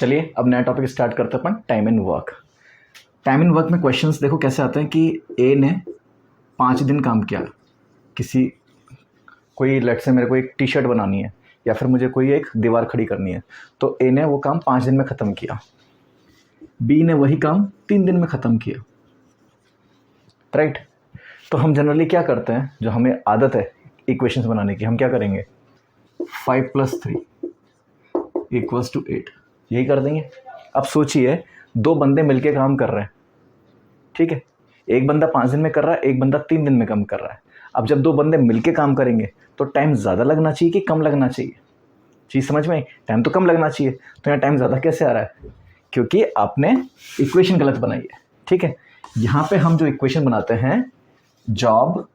चलिए अब नया टॉपिक स्टार्ट करते हैं अपन, time and work. Time and work में क्वेश्चंस देखो कैसे आते हैं कि ए ने 5 दिन काम किया, कोई लेट से मेरे को एक टी शर्ट बनानी है या फिर मुझे कोई एक दीवार खड़ी करनी है, तो ए ने वो काम 5 दिन में ख़त्म किया, बी ने वही काम 3 दिन में ख़त्म किया, राइट। तो हम जनरली क्या करते हैं, जो हमें आदत है इक्वेशंस बनाने की, हम क्या करेंगे 5 + 3 = 8, यही कर देंगे। अब सोचिए 2 बंदे मिलके काम कर रहे हैं, ठीक है, एक बंदा 5 दिन में कर रहा है, एक बंदा 3 दिन में काम कर रहा है। अब जब 2 बंदे मिलके काम करेंगे तो टाइम ज़्यादा लगना चाहिए कि कम लगना चाहिए? चीज़ समझ में आई? टाइम तो कम लगना चाहिए, तो यहाँ टाइम ज़्यादा कैसे आ रहा है? क्योंकि आपने इक्वेशन गलत बनाई है, ठीक है। यहाँ पे हम जो इक्वेशन बनाते हैं जॉब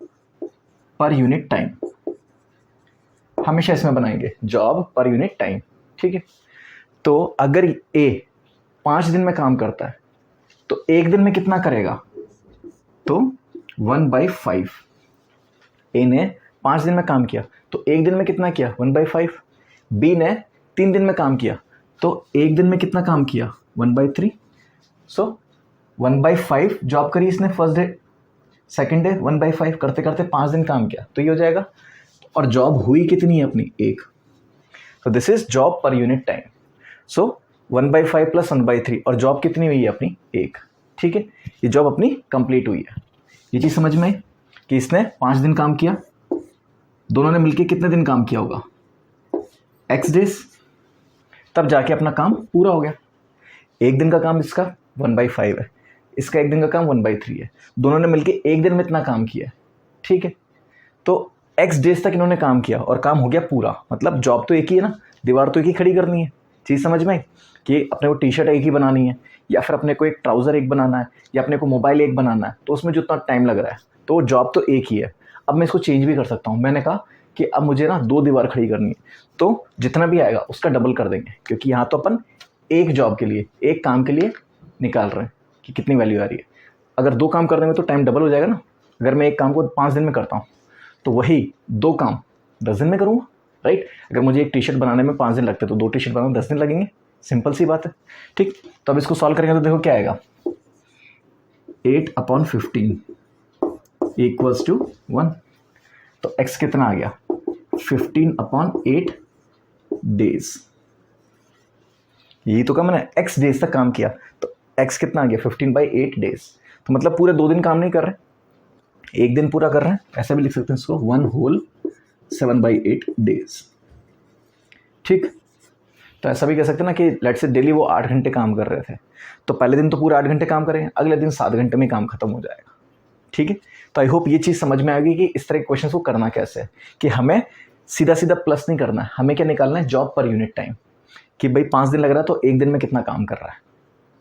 पर यूनिट टाइम, हमेशा इसमें बनाएंगे जॉब पर यूनिट टाइम, ठीक है। तो अगर ए 5 दिन में काम करता है तो 1 दिन में कितना करेगा? तो 1/5। ए ने 5 दिन में काम किया तो 1 दिन में कितना किया? 1/5। बी ने 3 दिन में काम किया तो 1 दिन में कितना काम किया? 1/3। सो 1/5 जॉब करी इसने फर्स्ट डे, सेकेंड डे 1/5 करते करते 5 दिन काम किया, तो ये हो जाएगा। और जॉब हुई कितनी है अपनी? 1। तो this is job per unit time. सो 1/5 + 1/3, और जॉब कितनी हुई है अपनी? 1, ठीक है। ये जॉब अपनी कंप्लीट हुई है। ये चीज़ समझ में आई कि इसने 5 दिन काम किया, दोनों ने मिलके कितने दिन काम किया होगा? x डेज, तब जाके अपना काम पूरा हो गया। 1 दिन का काम इसका 1/5 है, इसका 1 दिन का काम 1/3 है, दोनों ने मिलके 1 दिन में इतना काम किया, ठीक है। तो x डेज तक इन्होंने काम किया और काम हो गया पूरा, मतलब जॉब तो एक ही है ना, दीवार तो एक ही खड़ी करनी है। चीज़ समझ में आई कि अपने को टी शर्ट एक ही बनानी है, या फिर अपने को एक ट्राउज़र एक बनाना है, या अपने को मोबाइल एक बनाना है, तो उसमें जितना टाइम लग रहा है तो जॉब तो एक ही है। अब मैं इसको चेंज भी कर सकता हूँ। मैंने कहा कि अब मुझे ना 2 दीवार खड़ी करनी है, तो जितना भी आएगा उसका डबल कर देंगे, क्योंकि यहाँ तो अपन एक जॉब के लिए, एक काम के लिए निकाल रहे हैं कि कितनी वैल्यू आ रही है। अगर 2 काम कर देंगे तो टाइम डबल हो जाएगा ना। अगर मैं एक काम को 5 दिन में करता हूँ तो वही 2 काम 10 दिन में करूँगा, राइट। अगर मुझे एक टी शर्ट बनाने में 5 दिन लगते तो 2 टी शर्ट बनाने में 10 दिन लगेंगे, सिंपल सी बात है, ठीक। तो अब इसको सॉल्व करेंगे तो देखो क्या आएगा, 8/15 = 1। तो x कितना आ गया? 15/8 डेज। यही तो कहा मैंने, x डेज तक काम किया, तो x कितना आ गया? 15/8 डेज। तो मतलब पूरे 2 दिन काम नहीं कर रहे, 1 दिन पूरा कर रहे हैं। ऐसा भी लिख सकते हैं इसको, 1 होल 7/8 डेज, ठीक। तो ऐसा भी कह सकते हैं ना कि लेट्स से डेली वो 8 घंटे काम कर रहे थे, तो पहले दिन तो पूरा 8 घंटे काम करेंगे, अगले दिन 7 घंटे में काम खत्म हो जाएगा, ठीक है। तो आई होप ये चीज़ समझ में आएगी कि इस तरह के क्वेश्चन को करना कैसे है, कि हमें सीधा सीधा प्लस नहीं करना है, हमें क्या निकालना है? जॉब पर यूनिट टाइम, कि भाई 5 दिन लग रहा है तो 1 दिन में कितना काम कर रहा है,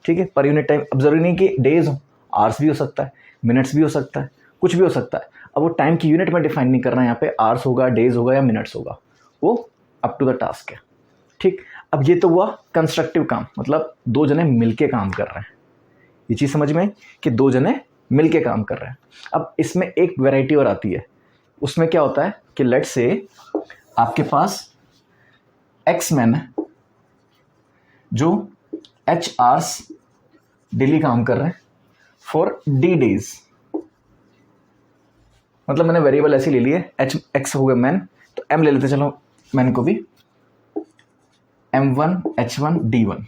ठीक है। पर यूनिट टाइम अब जरूरी नहीं कि डेज हो, आवर्स भी हो सकता है, मिनट्स भी हो सकता है, कुछ भी हो सकता है। अब वो टाइम की यूनिट में डिफाइन नहीं करना है, यहाँ पे आवर्स होगा, डेज होगा या मिनट्स होगा, वो अप टू द टास्क है, ठीक। अब ये तो हुआ कंस्ट्रक्टिव काम, मतलब 2 जने मिलके काम कर रहे हैं। ये चीज़ समझ में कि 2 जने मिलके काम कर रहे हैं। अब इसमें एक वैरायटी और आती है, उसमें क्या होता है कि लेट्स से आपके पास एक्स मैन है जो h आवर्स डेली काम कर रहे हैं फॉर d डेज। मतलब मैंने वेरिएबल ऐसे ले लिए, x हो गया मैन, तो m ले लेते, चलो मैन को भी, m1 h1 d1।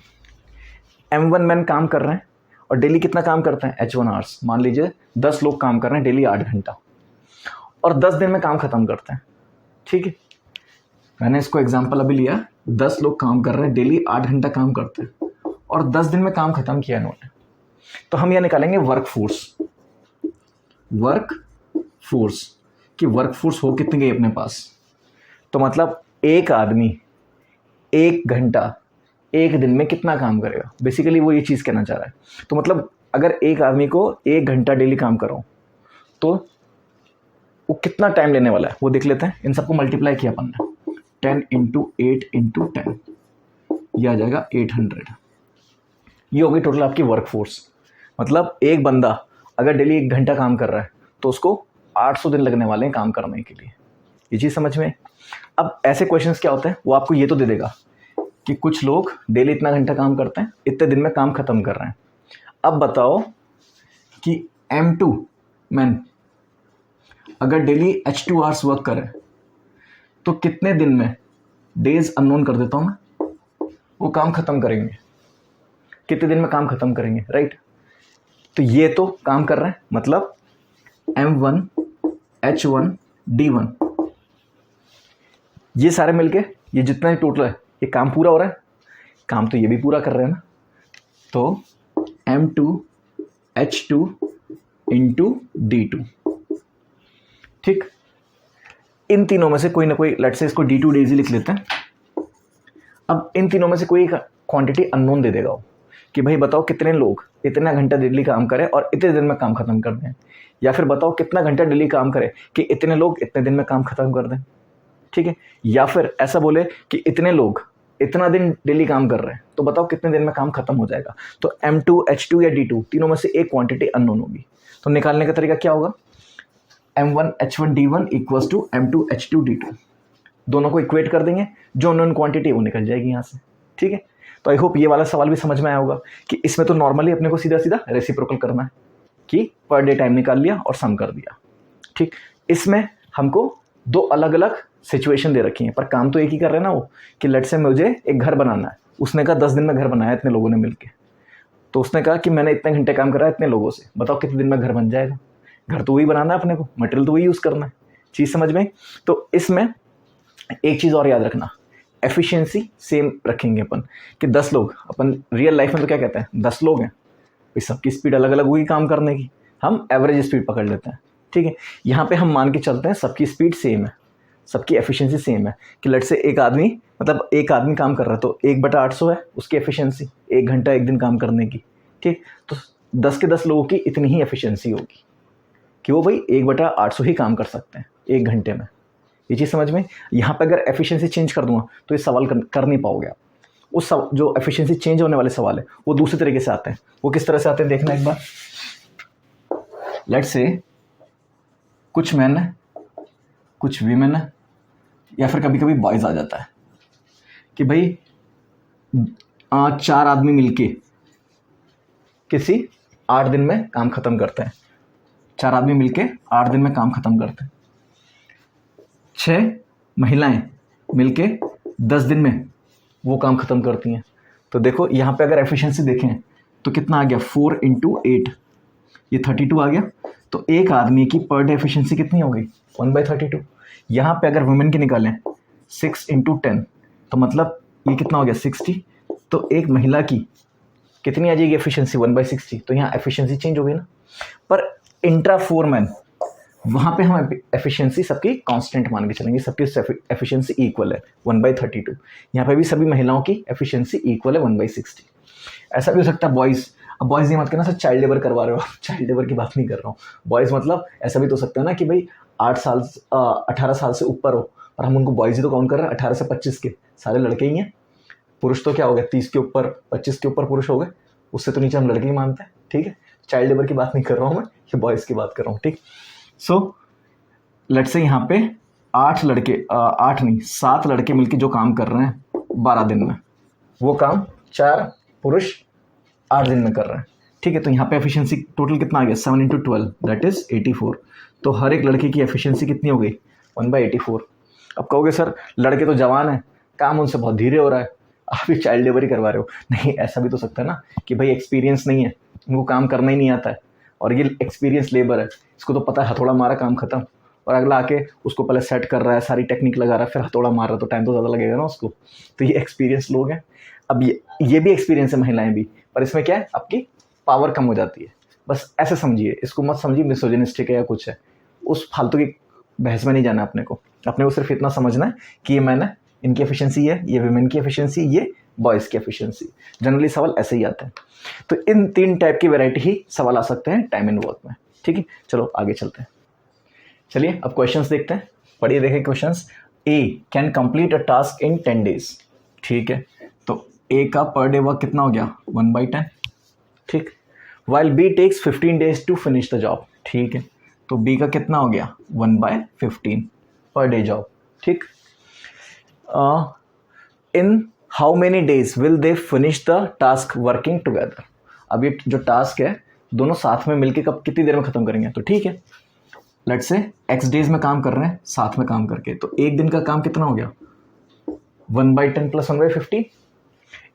m1 man काम कर रहे हैं और डेली कितना काम करते हैं? h1 hours. मान लीजिए 10 लोग काम कर रहे हैं डेली 8 घंटा, और 10 दिन में काम खत्म करते हैं, ठीक है। मैंने इसको एग्जांपल अभी लिया, 10 लोग काम कर रहे हैं डेली 8 घंटा काम करते हैं और 10 दिन में काम खत्म किया इन्होंने। तो हम यह निकालेंगे वर्क फोर्स, कि वर्क फोर्स हो कितनी गई अपने पास। तो मतलब एक आदमी 1 घंटा 1 दिन में कितना काम करेगा, बेसिकली वो ये चीज़ कहना चाह रहा है। तो मतलब अगर एक आदमी को 1 घंटा डेली काम करो तो वो कितना टाइम लेने वाला है वो देख लेते हैं। इन सबको मल्टीप्लाई किया अपन ने, 10 × 8 × 10, यह आ जाएगा 800। ये होगी टोटल आपकी वर्क फोर्स। मतलब एक बंदा अगर डेली 1 घंटा काम कर रहा है तो उसको 800 दिन लगने वाले हैं काम करने के लिए। ये चीज़ समझ में। अब ऐसे क्वेश्चंस क्या होते हैं, वो आपको ये तो दे देगा कि कुछ लोग डेली इतना घंटा काम करते हैं, इतने दिन में काम खत्म कर रहे हैं। अब बताओ कि M2 मैन अगर डेली H2 आवर्स वर्क करे तो कितने दिन में, डेज अननोन कर देता हूँ मैं, वो काम खत्म करेंगे, कितने दिन में काम खत्म करेंगे, राइट। तो ये तो काम कर रहे हैं, मतलब M1 H1 D1 ये सारे मिलके ये जितना ही टोटल है ये काम पूरा हो रहा है, काम तो ये भी पूरा कर रहे हैं ना। तो M2 H2 इंटू D2, ठीक। इन तीनों में से कोई ना कोई, लेट्स से इसको D2 डेज ही लिख लेते हैं। अब इन तीनों में से कोई एक क्वांटिटी अननोन दे देगा वो, कि भाई बताओ कितने लोग इतना घंटा डेली काम करें और इतने दिन में काम खत्म कर दें, या फिर बताओ कितना घंटा डेली काम करें कि इतने लोग इतने दिन में काम खत्म कर दें, ठीक है। या फिर ऐसा बोले कि इतने लोग इतना दिन डेली काम कर रहे हैं, तो बताओ कितने दिन में काम खत्म हो जाएगा। तो M2 H2 या D2 तीनों में से एक क्वांटिटी अननोन होगी। तो निकालने का तरीका क्या होगा, M1 H1 D1 equals to M2 H2 D2, दोनों को इक्वेट कर देंगे, जो अननोन क्वांटिटी वो निकल जाएगी यहाँ से, ठीक है। तो आई होप ये वाला सवाल भी समझ में आया होगा कि इसमें तो नॉर्मली अपने को सीधा सीधा रेसिप्रोकल करना है कि पर डे टाइम निकाल लिया और सम कर दिया, ठीक। इसमें हमको दो अलग अलग सिचुएशन दे रखी हैं, पर काम तो एक ही कर रहे हैं ना वो, कि लेट से मुझे एक घर बनाना है, उसने कहा 10 दिन में घर बनाया इतने लोगों ने मिलके, तो उसने कहा कि मैंने इतने घंटे काम करा है इतने लोगों से, बताओ कितने दिन में घर बन जाएगा। घर तो वही बनाना है अपने को, मटेरियल तो वही यूज़ करना है, चीज़ समझ में। तो इसमें एक चीज़ और याद रखना, एफिशिएंसी सेम रखेंगे अपन, कि 10 लोग, अपन रियल लाइफ में तो क्या कहते हैं 10 लोग हैं भाई, सबकी स्पीड अलग अलग हुई काम करने की, हम एवरेज स्पीड पकड़ लेते हैं, ठीक है। यहाँ पे हम मान के चलते हैं सबकी स्पीड सेम है, सबकी एफिशिएंसी सेम है, कि लेट से एक आदमी, मतलब एक आदमी काम कर रहा है तो 1/800 है उसकी एफिशिएंसी, 1 घंटा एक दिन काम करने की, ठीक। तो 10 के 10 लोगों की इतनी ही एफिशिएंसी होगी कि वो भाई 1/800 ही काम कर सकते हैं 1 घंटे में, ये चीज़ समझ में। यहाँ पे अगर एफिशिएंसी चेंज कर दूंगा तो ये सवाल कर नहीं पाओगे आप। उस जो एफिशिएंसी चेंज होने वाले सवाल है वो दूसरे तरीके से आते हैं। वो किस तरह से आते हैं देखना एक बार। लेट्स से कुछ मैन है, कुछ वीमेन है, या फिर कभी कभी बॉयज आ जाता है कि भाई 4 आदमी मिलके किसी 8 दिन में काम खत्म करते हैं, 4 आदमी मिलके 8 दिन में काम खत्म करते हैं, 6 महिलाएं मिलके 10 दिन में वो काम खत्म करती हैं। तो देखो यहाँ पे अगर एफिशिएंसी देखें तो कितना आ गया, 4 × 8 ये 32 आ गया। तो एक आदमी की पर डे एफिशिएंसी कितनी हो गई, 1/32। यहाँ पे अगर वुमेन की निकालें 6 × 10 तो मतलब ये कितना हो गया 60। तो एक महिला की कितनी आ जाएगी एफिशिएंसी, 1/60। तो यहाँ एफिशिएंसी चेंज हो गई ना। पर इंट्रा 4 मैन वहाँ पे हम एफिशिएंसी सबकी कांस्टेंट मान के चलेंगे, सबकी एफिशिएंसी इक्वल है 1/32। यहाँ पे भी सभी महिलाओं की एफिशिएंसी इक्वल है 1/60। ऐसा भी हो सकता है बॉयज़, अब बॉयज़ ये मत कहना सर चाइल्ड लेबर करवा रहे हो, चाइल्ड लेबर की बात नहीं कर रहा हूँ। बॉयज़ मतलब ऐसा भी तो हो सकता है ना कि भाई 18 साल से ऊपर हो, और हम उनको बॉयज़ ही तो काउंट कर रहे हैं, 18 से 25 के सारे लड़के ही हैं। पुरुष तो क्या हो गया 30 के ऊपर 25 के ऊपर पुरुष हो गए, उससे तो नीचे हम लड़के ही मानते हैं, ठीक है। चाइल्ड लेबर की बात नहीं कर रहा हूँ मैं, ये बॉयज़ की बात कर रहा हूँ, ठीक। सो लेट्स से यहाँ पे 8 नहीं 7 लड़के मिलके जो काम कर रहे हैं 12 दिन में, वो काम 4 पुरुष 8 दिन में कर रहे हैं, ठीक है। तो यहाँ पे एफिशिएंसी टोटल कितना आ गया, 7 × 12 दैट इज 84। तो हर एक लड़के की एफिशिएंसी कितनी हो गई, 1/84। अब कहोगे सर लड़के तो जवान है, काम उनसे बहुत धीरे हो रहा है, आप भी चाइल्ड लेबर ही करवा रहे हो। नहीं, ऐसा भी तो सकता है ना कि भाई एक्सपीरियंस नहीं है, उनको काम करना ही नहीं आता है, और ये एक्सपीरियंस लेबर है, इसको तो पता है हथौड़ा मारा काम खत्म, और अगला आके उसको पहले सेट कर रहा है, सारी टेक्निक लगा रहा है, फिर हथौड़ा मार रहा है, तो टाइम तो ज़्यादा लगेगा ना उसको। तो ये एक्सपीरियंस लोग हैं। अब ये भी एक्सपीरियंस है, महिलाएं भी, पर इसमें क्या है आपकी पावर कम हो जाती है। बस ऐसे समझिए, इसको मत समझिए मिसोजिनिस्टिक है या कुछ है, उस फालतू की बहस में नहीं जाना अपने को सिर्फ इतना समझना है कि ये मैन है, इनकी एफिशिएंसी है, ये विमेन की एफिशिएंसी, ये बॉयज़ की एफिशिएंसी। जनरली सवाल ऐसे ही आते हैं। तो इन 3 टाइप की वैरायटी ही सवाल आ सकते हैं टाइम एंड वर्क में, ठीक है। चलो आगे चलते हैं। चलिए अब क्वेश्चंस देखते हैं, पढ़िए देखें questions. A can complete a task in 10 days, ठीक है। तो ए का पर डे वर्क कितना हो गया, 1/10, ठीक। While B takes 15 days to finish the job, ठीक है। तो बी का कितना हो गया, 1/15 पर डे जॉब, ठीक। इन how many days will they finish the task working together. अब ये जो टास्क है दोनों साथ में मिलके कब कितनी देर में खत्म करेंगे, तो ठीक है लेट्स से एक्स डेज में काम कर रहे हैं साथ में काम करके, तो एक दिन का काम कितना हो गया 1/10 + 1/50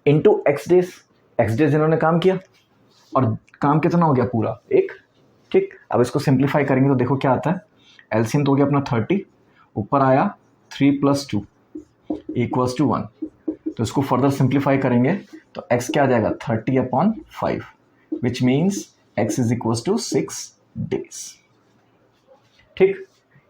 इंटू एक्स डेज इन्होंने काम किया और काम कितना हो गया पूरा एक। ठीक, अब इसको सिंप्लीफाई करेंगे तो देखो क्या आता है, एलसीएम तो हो गया अपना 30, ऊपर आया 3 + 2 = 1, तो इसको फर्दर सिंप्लीफाई करेंगे तो x क्या आ जाएगा 30/5 विच मीन्स x = 6 days। ठीक,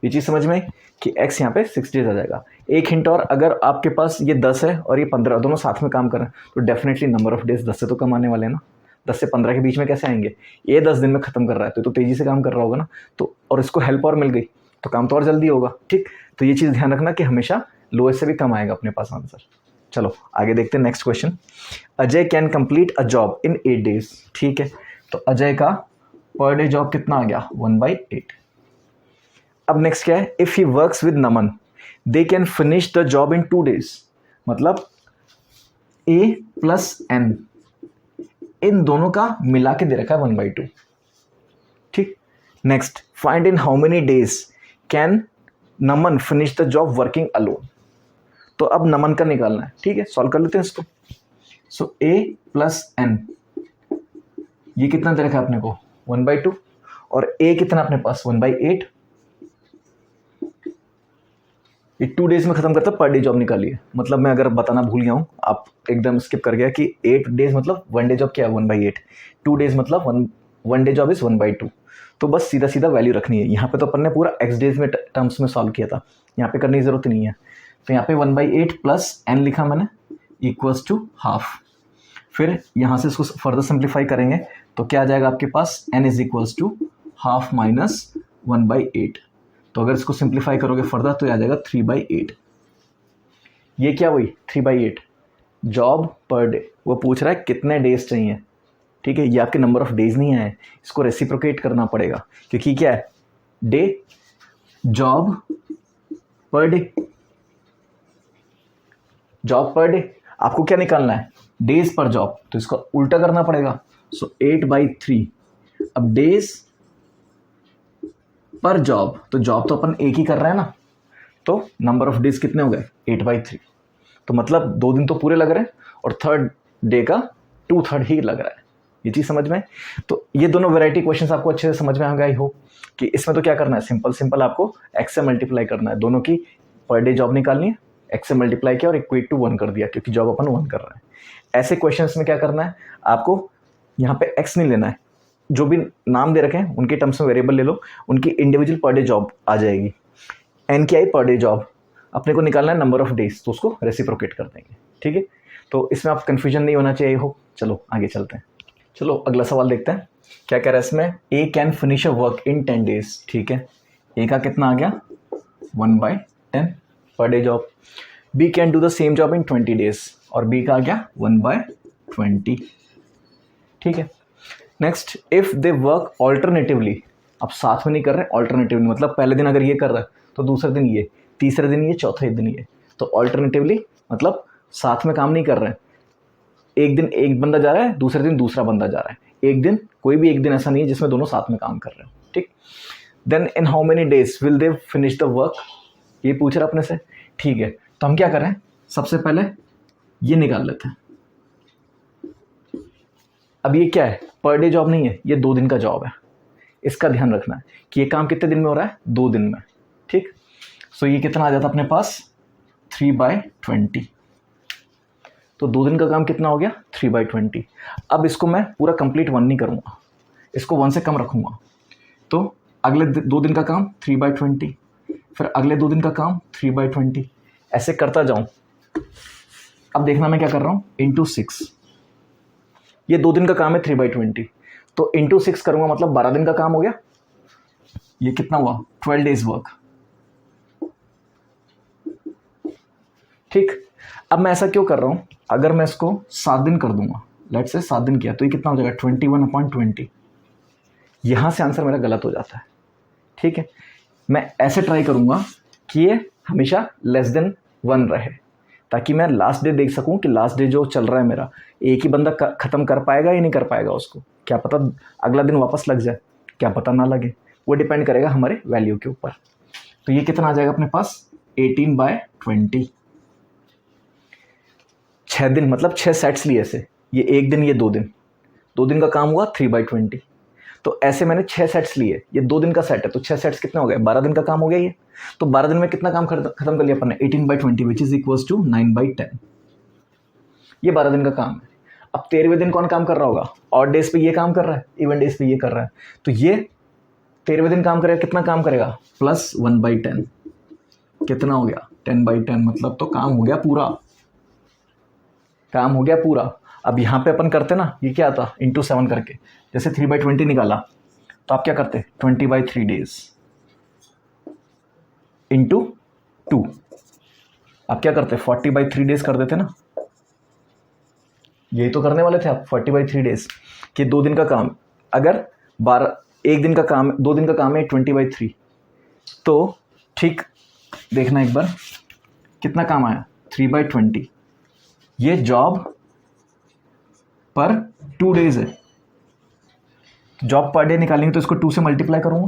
ये चीज़ समझ में कि x यहाँ पे 6 days आ जाएगा। एक हिंट और, अगर आपके पास ये 10 है और ये 15 दोनों साथ में काम कर रहे हैं तो डेफिनेटली नंबर ऑफ डेज 10 से तो कम आने वाले हैं ना, 10 से 15 के बीच में कैसे आएंगे, ये 10 दिन में खत्म कर रहा है तो तेज़ी से काम कर रहा होगा ना, तो और इसको हेल्प और मिल गई तो काम तो और जल्दी होगा। ठीक, तो ये चीज़ ध्यान रखना कि हमेशा लोएस्ट से भी कम आएगा अपने पास आंसर। चलो आगे देखते हैं next question. Ajay can complete a job in 8 days। ठीक है, तो अजय का पर डे जॉब कितना आ गया 1/8। अब नेक्स्ट क्या है, if he works with Naman they can finish the job in 2 days। मतलब a + n इन दोनों का मिला के दे रखा है 1/2। ठीक, next find in how many days can Naman finish the job working alone. तो अब नमन का निकालना है। ठीक है, सॉल्व कर लेते हैं इसको। सो a + n ये कितना दे रखा है अपने को 1/2 और a कितना अपने पास 1/8। ये 2 days में खत्म करता पर डे जॉब निकालिए। मतलब मैं अगर बताना भूल गया हूँ, आप एकदम स्किप कर गया कि 8 days मतलब 1 day जॉब क्या है 1/8, 2 days मतलब 1 day जॉब इज 1/2। तो बस सीधा सीधा वैल्यू रखनी है। यहाँ पे तो अपन ने पूरा एक्स डेज में टर्म्स में सॉल्व किया था, यहाँ पे करने की जरूरत नहीं है। तो यहाँ पे 1/8 + n लिखा मैंने = ½ फिर यहाँ से इसको फर्दर सिंप्लीफाई करेंगे तो क्या आ जाएगा आपके पास n = ½ - 1/8। तो अगर इसको सिंप्लीफाई करोगे फर्दर तो आ जाएगा 3/8। ये क्या हुई 3/8 जॉब पर डे, वो पूछ रहा है कितने डेज चाहिए। ठीक है, ये आपके नंबर ऑफ डेज नहीं है, इसको रेसिप्रोकेट करना पड़ेगा क्योंकि क्या है डे जॉब पर डे, जॉब पर डे आपको क्या निकालना है डेज पर जॉब, तो इसको उल्टा करना पड़ेगा। सो 8/3 अब डेज पर जॉब, तो जॉब तो अपन एक ही कर रहे हैं ना, तो नंबर ऑफ डेज कितने हो गए 8/3। तो मतलब 2 दिन तो पूरे लग रहे हैं और थर्ड डे का 2/3 ही लग रहा है। ये चीज़ समझ में, तो ये दोनों वैरायटी क्वेश्चंस आपको अच्छे से समझ में आ गए हो कि इसमें तो क्या करना है, सिंपल आपको एक्स से मल्टीप्लाई करना है, दोनों की पर डे जॉब निकालनी है, एक्स से मल्टीप्लाई किया और इक्वेट टू 1 कर दिया क्योंकि जॉब अपन 1 कर रहे हैं। ऐसे क्वेश्चंस में क्या करना है आपको, यहाँ पे एक्स नहीं लेना है, जो भी नाम दे रखे हैं उनके टर्म्स में वेरिएबल ले लो, उनकी इंडिविजुअल पर डे जॉब आ जाएगी। एन क्या है पर डे जॉब, अपने को निकालना है नंबर ऑफ डेज, तो उसको रेसिप्रोकेट कर देंगे। ठीक है, तो इसमें आप कंफ्यूजन नहीं होना चाहिए हो। चलो आगे चलते हैं। चलो अगला सवाल देखते हैं क्या कह रहा है इसमें, A can finish a work in 10 days। ठीक है, ए का कितना आ गया 1/10 per day job. B can do the same job in 20 days और बी का आ गया 1/20। ठीक है, next if they work alternatively, अब साथ में नहीं कर रहे, ऑल्टरनेटिवली मतलब पहले दिन अगर ये कर रहा है तो दूसरे दिन ये, तीसरे दिन ये, चौथे दिन ये, तो ऑल्टरनेटिवली मतलब साथ में काम नहीं कर रहे हैं। एक दिन एक बंदा जा रहा है, दूसरे दिन दूसरा बंदा जा रहा है, एक दिन कोई भी एक दिन ऐसा नहीं है जिसमें दोनों साथ में काम कर रहे हो। ठीक, then in how many days will they finish the work, ये पूछ रहा अपने से। ठीक है, तो हम क्या कर रहे हैं, सबसे पहले ये निकाल लेते हैं। अब ये क्या है पर डे जॉब नहीं है, ये 2 दिन का जॉब है, इसका ध्यान रखना है कि ये काम कितने दिन में हो रहा है 2 दिन में। ठीक, सो ये कितना आ जाता है अपने पास 3/20, तो 2 दिन का काम कितना हो गया 3/20। अब इसको मैं पूरा कंप्लीट 1 नहीं करूँगा, इसको 1 से कम रखूँगा, तो अगले 2 दिन का काम 3/20, फिर अगले 2 दिन का काम 3/20, ऐसे करता जाऊँ। अब देखना मैं क्या कर रहा हूँ इंटू 6, ये 2 दिन का काम है 3/20, तो इंटू 6 करूँगा मतलब 12 दिन का काम हो गया। ये कितना हुआ 12 days वर्क। ठीक, अब मैं ऐसा क्यों कर रहा हूँ, अगर मैं इसको 7 दिन कर दूंगा, लेट से 7 दिन किया तो ये कितना हो जाएगा 21/20। यहाँ से आंसर मेरा गलत हो जाता है। ठीक है, मैं ऐसे ट्राई करूँगा कि ये हमेशा लेस देन 1 रहे, ताकि मैं लास्ट डे देख सकूं कि लास्ट डे जो चल रहा है मेरा, एक ही बंदा ख़त्म कर पाएगा या नहीं कर पाएगा उसको, क्या पता अगला दिन वापस लग जाए, क्या पता ना लगे, वो डिपेंड करेगा हमारे वैल्यू के ऊपर। तो ये कितना आ जाएगा अपने पास 18/20। 6 दिन मतलब 6 सेट्स लिए ऐसे, ये 1 दिन ये 2 दिन, 2 दिन का काम हुआ 3/20। तो ऐसे मैंने 6 सेट्स लिए, ये 2 दिन का सेट है तो 6 सेट्स कितना हो गया, 12 दिन का काम हो गया ये। तो 12 दिन में कितना काम खत्म कर लिया अपन ने, 18/20 विच इज इक्वल्स टू 9/10। ये 12 दिन का काम है। अब 13वें दिन कौन काम कर रहा होगा, ऑड डेज पे ये काम कर रहा है, इवन डेज पे ये कर रहा है, तो ये 13वें दिन काम करेगा, कितना काम करेगा, प्लस 1/10, कितना हो गया 10/10, मतलब तो काम हो गया पूरा, काम हो गया पूरा। अब यहाँ पे अपन करते ना, ये क्या आता इंटू 7 करके, जैसे 3/20 निकाला तो आप क्या करते 20/3 डेज इंटू 2, आप क्या करते 40/3 डेज कर देते ना, यही तो करने वाले थे आप 40/3 डेज कि 2 दिन का काम, अगर 1 दिन का काम 2 दिन का काम है 20/3, तो ठीक देखना एक बार कितना काम आया 3/20, ये जॉब पर 2 डेज है, जॉब पर डे निकालेंगे तो इसको 2 से मल्टीप्लाई करूंगा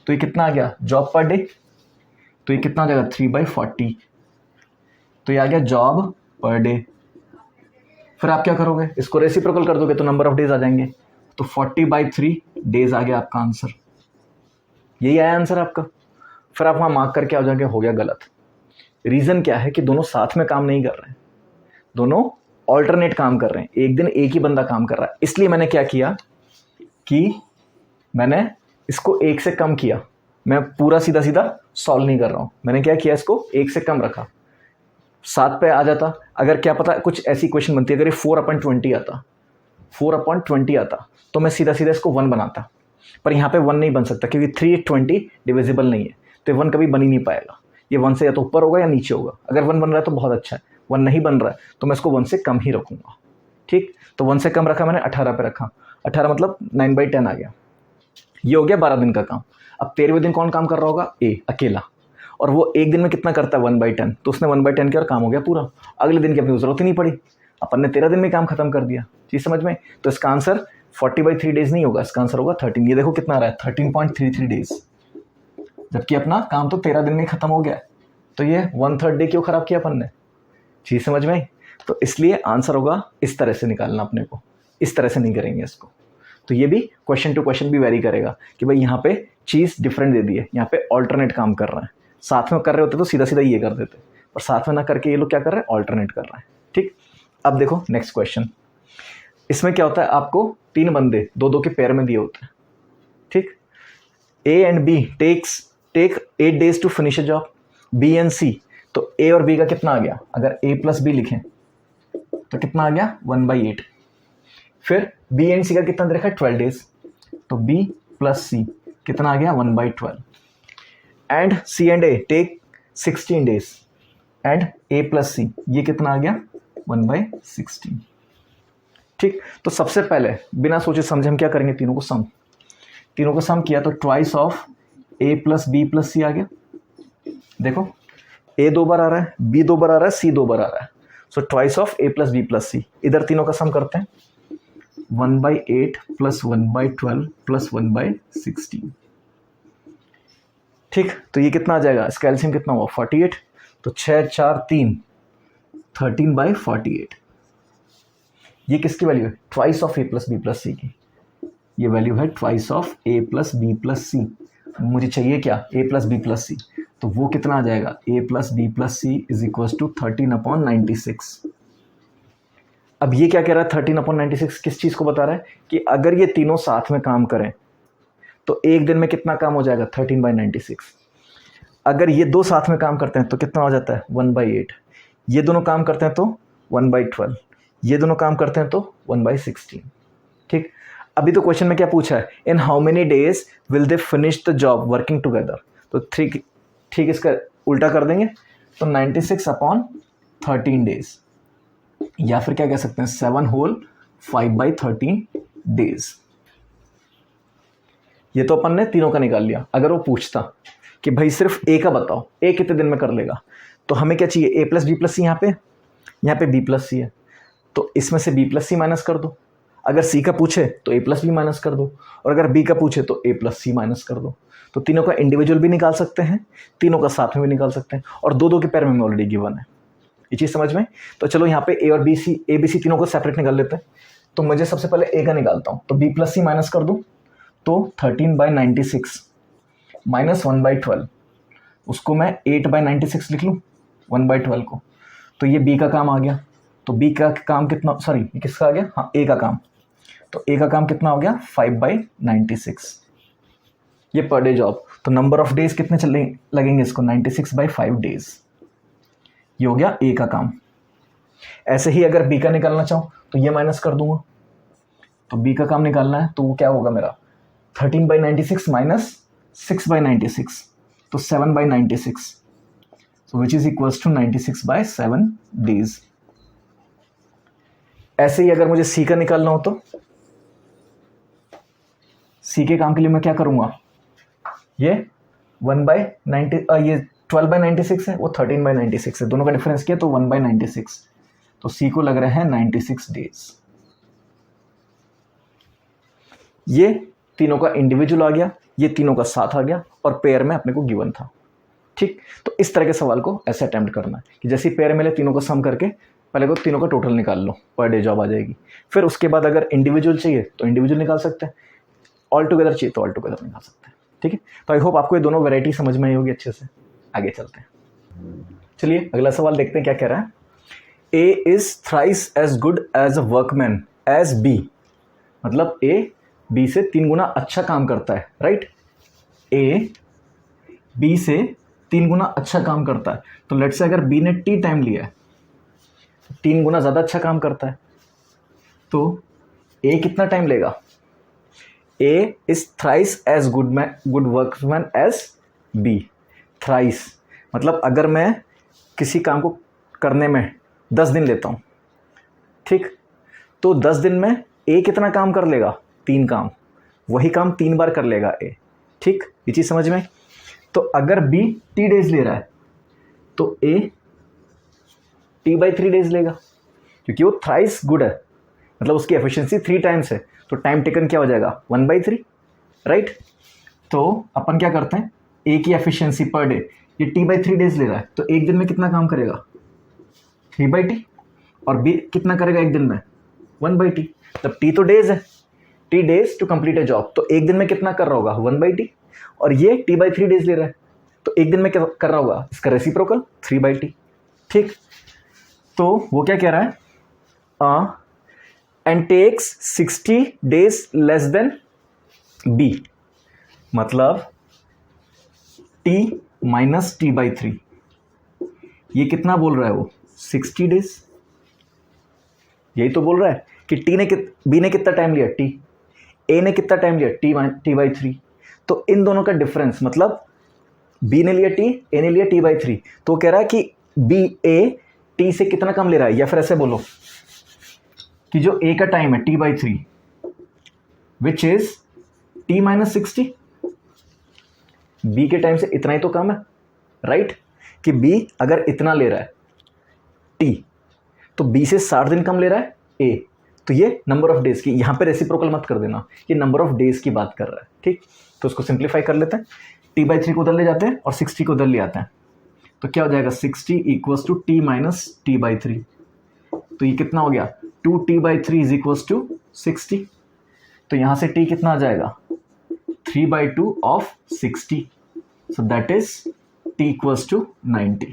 तो ये कितना आ गया जॉब पर डे, तो ये कितना आ जाएगा 3/40, तो ये आ गया जॉब पर डे। फिर आप क्या करोगे, इसको रेसिप्रोकल कर दोगे तो नंबर ऑफ डेज आ जाएंगे, तो 40/3 डेज आ गया आपका आंसर, यही आया आंसर आपका। फिर आप वहाँ मार्क करके आ जाओगे हो गया गलत। रीज़न क्या है कि दोनों साथ में काम नहीं कर रहे हैं, दोनों ऑल्टरनेट काम कर रहे हैं, एक दिन एक ही बंदा काम कर रहा है। इसलिए मैंने क्या किया कि मैंने इसको 1 से कम किया, मैं पूरा सीधा सीधा सॉल्व नहीं कर रहा हूँ, मैंने क्या किया इसको 1 से कम रखा, 7 पे आ जाता, अगर क्या पता कुछ ऐसी क्वेश्चन बनती है, अगर ये 4/20 आता 4/20 आता तो मैं सीधा सीधा इसको 1 बनाता, पर यहाँ पे 1 नहीं बन सकता क्योंकि 3/20 डिविजिबल नहीं है, तो 1 कभी बन ही नहीं पाएगा, ये 1 से या तो ऊपर होगा या नीचे होगा। अगर 1 बन रहा है तो बहुत अच्छा है, 1 नहीं बन रहा है तो मैं इसको 1 से कम ही रखूँगा। ठीक, तो 1 से कम रखा मैंने, 18 पे रखा, 18 मतलब 9/10 आ गया। ये हो गया 12 दिन का काम। अब 13वें दिन कौन काम कर रहा होगा, ए अकेला, और वो एक दिन में कितना करता है 1/10, तो उसने 1/10 किया और काम हो गया पूरा, अगले दिन की अपनी जरूरत ही नहीं पड़ी, अपन ने 13 दिन में काम खत्म कर दिया। चीज़ समझ में, तो इसका आंसर 40/3 डेज नहीं होगा, इसका आंसर होगा 13। ये देखो कितना आ रहा है 13.33 डेज, जबकि अपना काम तो 13 दिन में खत्म हो गया, तो ये 1/3 डे क्यों खराब किया अपन ने। चीज़ समझ में, तो इसलिए आंसर होगा इस तरह से निकालना, अपने को इस तरह से नहीं करेंगे इसको। तो ये भी क्वेश्चन टू क्वेश्चन भी वेरी करेगा कि भाई यहाँ पे चीज़ डिफरेंट दे दी है, यहाँ पे ऑल्टरनेट काम कर रहा है, साथ में कर रहे होते तो सीधा सीधा ये कर देते, और साथ में ना करके ये लोग क्या कर रहे हैं ऑल्टरनेट कर रहे हैं। ठीक, अब देखो नेक्स्ट क्वेश्चन, इसमें क्या होता है, आपको 3 बंदे 2-2 के पेयर में दिए होते हैं। ठीक, A and B take 8 days to finish a job, B and C, तो ए और बी का कितना आ गया, अगर ए प्लस बी लिखें तो कितना आ गया 1/8। फिर बी एंड सी का कितना दे रखा है 12 days, तो बी प्लस सी कितना आ गया 1/12। And C and A take 16 days and A plus C, ये कितना आ गया 1/16। ठीक, तो सबसे पहले बिना सोचे समझे हम क्या करेंगे, तीनों को सम किया तो twice of A plus B plus C आ गया। देखो ए 2 बार आ रहा है, बी 2 बार आ रहा है, सी 2 बार आ रहा है, so twice of A plus B plus C. इधर तीनों का सम करते हैं, 1/8 प्लस 1/12 प्लस 1/16। ठीक, तो ये कितना आ जाएगा, इसका एलसीएम कितना हुआ 48, तो 6 4 3 13/48। ये किसकी वैल्यू है, twice of A plus B plus C की, ये वैल्यू है twice of A plus B plus C. मुझे चाहिए क्या, A plus B plus C, तो वो कितना आ जाएगा, A plus B plus C is equal to 13/96। अब ये क्या कह रहा है 13/96, किस चीज़ को बता रहा है कि अगर ये तीनों साथ में काम करें तो एक दिन में कितना काम हो जाएगा 13/96। अगर ये 2 साथ में काम करते हैं तो कितना हो जाता है 1/8, ये दोनों काम करते हैं तो 1/12, ये दोनों काम करते हैं तो 1/16। ठीक, अभी तो क्वेश्चन में क्या पूछा है, इन how many days will they finish the job working together, तो ठीक इसका उल्टा कर देंगे तो 96/13 डेज, या फिर क्या कह सकते हैं 7 होल 5/13 डेज। ये तो अपन ने तीनों का निकाल लिया। अगर वो पूछता कि भाई सिर्फ ए का बताओ, ए कितने दिन में कर लेगा, तो हमें क्या चाहिए, ए प्लस बी प्लस सी, यहाँ पे बी प्लस सी है, तो इसमें से बी प्लस सी माइनस कर दो। अगर सी का पूछे तो ए प्लस बी माइनस कर दो, और अगर बी का पूछे तो ए प्लस सी माइनस कर दो। तो तीनों का इंडिविजुअल भी निकाल सकते हैं, तीनों का साथ में भी निकाल सकते हैं, और दो दो के पैर में ऑलरेडी गिवन है। ये चीज़ समझ में? तो चलो यहाँ पे ए और B C, A B C तीनों को सेपरेट निकाल लेते हैं। तो मुझे सबसे पहले ए का निकालता हूँ, तो बी प्लस सी माइनस कर दूँ, तो 13/96 माइनस 1/12, उसको मैं 8/96 लिख लूँ 1/12 को। तो ये बी का काम आ गया। तो बी का काम कितना, सॉरी ये किसका आ गया, हाँ ए का काम। तो ए का काम कितना हो गया 5/96, ये पर डे जॉब। तो नंबर ऑफ डेज कितने चलने लगेंगे इसको, 96/5 डेज। ये हो गया ए का काम। ऐसे ही अगर बी का निकालना चाहूँ तो ये माइनस कर दूंगा। तो बी का काम निकालना है तो वो क्या होगा मेरा, 13/96 माइनस 6/96, तो 7/96, so which is equals to 96/7 days। ऐसे ही अगर मुझे सी का निकालना हो तो सी के काम के लिए मैं क्या करूंगा, ये 12/96 है, वो 13/96 है, दोनों का डिफरेंस किया तो 1/96, तो सी को लग रहे हैं 96 डेज। ये तीनों का इंडिविजुअल आ गया, ये तीनों का साथ आ गया, और पेयर में अपने को गिवन था। ठीक, तो इस तरह के सवाल को ऐसे अटेम्प्ट करना है कि जैसे पेयर मिले तीनों को सम करके पहले को तीनों का टोटल निकाल लो, पर डे जॉब आ जाएगी। फिर उसके बाद अगर इंडिविजुअल चाहिए तो इंडिविजुअल निकाल सकते हैं, ऑल टुगेदर चाहिए तो ऑल टुगेदर निकाल सकते हैं। ठीक है, तो आई होप आपको ये दोनों वैरायटी समझ में आई होगी अच्छे से। आगे चलते हैं, चलिए अगला सवाल देखते हैं क्या कह रहा है। A is thrice as good as a workman as B, मतलब ए बी से 3 गुना अच्छा काम करता है, राइट। ए बी से 3 गुना अच्छा काम करता है, तो लेट्स से अगर बी ने टी टाइम लिया है, 3 गुना ज़्यादा अच्छा काम करता है, तो ए कितना टाइम लेगा, A is thrice as good workman as B. Thrice मतलब अगर मैं किसी काम को करने में 10 दिन लेता हूँ, ठीक, तो 10 दिन में ए कितना काम कर लेगा, 3 काम, वही काम 3 बार कर लेगा ए। ठीक, ये चीज़ समझ में। तो अगर बी टी डेज ले रहा है तो ए t/3 डेज लेगा, क्योंकि वो थ्राइस गुड है, मतलब उसकी एफिशिएंसी 3 टाइम्स है, तो टाइम टेकन क्या हो जाएगा 1/3, राइट। तो अपन क्या करते हैं, ए की एफिशिएंसी पर डे ये t/3 डेज ले रहा है, तो एक दिन में कितना काम करेगा 3/t, और बी कितना करेगा एक दिन में 1/t। तब t तो डेज है, t days to complete a job, तो एक दिन में कितना कर रहा होगा 1/t, और ये t/3 डेज ले रहा है, तो एक दिन में क्या कर रहा होगा, इसका रेसिप्रोकल 3/t। ठीक, तो वो क्या कह रहा है, and takes 60 days less than B, मतलब t माइनस t/3, ये कितना बोल रहा है वो 60 डेज, यही तो बोल रहा है कि बी ने कितना टाइम लिया t, ए ने कितना टाइम लिया t/3, तो इन दोनों का डिफरेंस, मतलब बी ने लिया t, ए ने लिया t/3, तो कह रहा है कि बी ए टी से कितना कम ले रहा है, या फिर ऐसे बोलो कि जो ए का टाइम है t/3 which is t-60, B के टाइम से इतना ही तो कम है, राइट। कि बी अगर इतना ले रहा है टी, तो बी से 60 दिन कम ले रहा है ए, तो ये नंबर ऑफ डेज की, यहाँ पे रेसिप्रोकल मत कर देना, ये नंबर ऑफ डेज की बात कर रहा है। ठीक, तो उसको सिंप्लीफाई कर लेते हैं, t/3 को उधर ले जाते हैं और 60 को उधर ले आते हैं, तो क्या हो जाएगा 60 equals to t minus t/3, तो ये कितना हो गया 2t/3 इज इक्वल्स टू 60, तो यहाँ से t कितना आ जाएगा 3/2 of 60, so that is t equals to 90।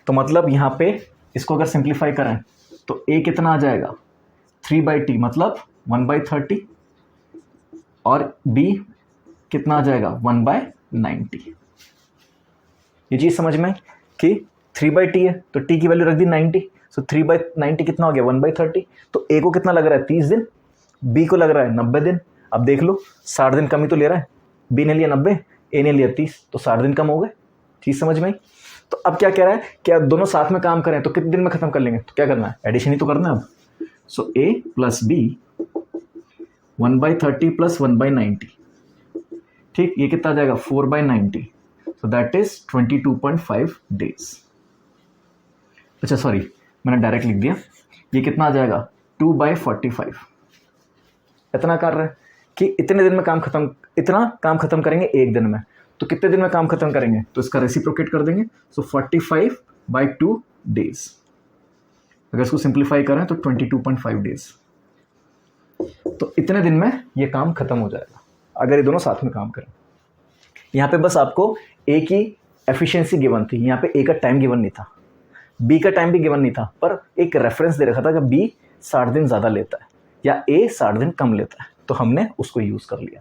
तो मतलब यहाँ पे इसको अगर सिंप्लीफाई करें तो a कितना आ जाएगा 3/t, मतलब 1/30, और b कितना आ जाएगा 1/90। ये चीज़ समझ में कि 3/t है तो t की वैल्यू रख दी 90, सो 3/90 कितना हो गया 1/30, तो a को कितना लग रहा है 30 दिन, b को लग रहा है 90 दिन। अब देख लो 60 दिन कम ही तो ले रहा है, b ने लिया 90, a ने लिया 30, तो 60 दिन कम हो गए। चीज़ समझ में आई। तो अब क्या कह रहा है कि आप दोनों साथ में काम करें तो कितने दिन में खत्म कर लेंगे, तो क्या करना है एडिशन ही तो करना है अब। सो a प्लस b 1/30 प्लस 1/90, ठीक, ये कितना आ जाएगा 4/90, सो दैट इज 22.5 डेज। अच्छा सॉरी, मैंने डायरेक्ट लिख दिया। ये कितना आ जाएगा 2/45। इतना कर रहे हैं कि इतने दिन में काम खत्म, इतना काम खत्म करेंगे एक दिन में, तो कितने दिन में काम खत्म करेंगे, तो इसका रेसिप्रोकेट कर देंगे। सो 45/2 डेज। अगर इसको सिंप्लीफाई करें तो 22.5 डेज। तो इतने दिन में ये काम खत्म हो जाएगा अगर ये दोनों साथ में काम करें। यहाँ पे बस आपको ए की एफिशिएंसी गिवन थी, यहाँ पे ए का टाइम गिवन नहीं था, बी का टाइम भी गिवन नहीं था, पर एक रेफरेंस दे रखा था कि बी 60 दिन ज़्यादा लेता है या ए 60 दिन कम लेता है, तो हमने उसको यूज़ कर लिया।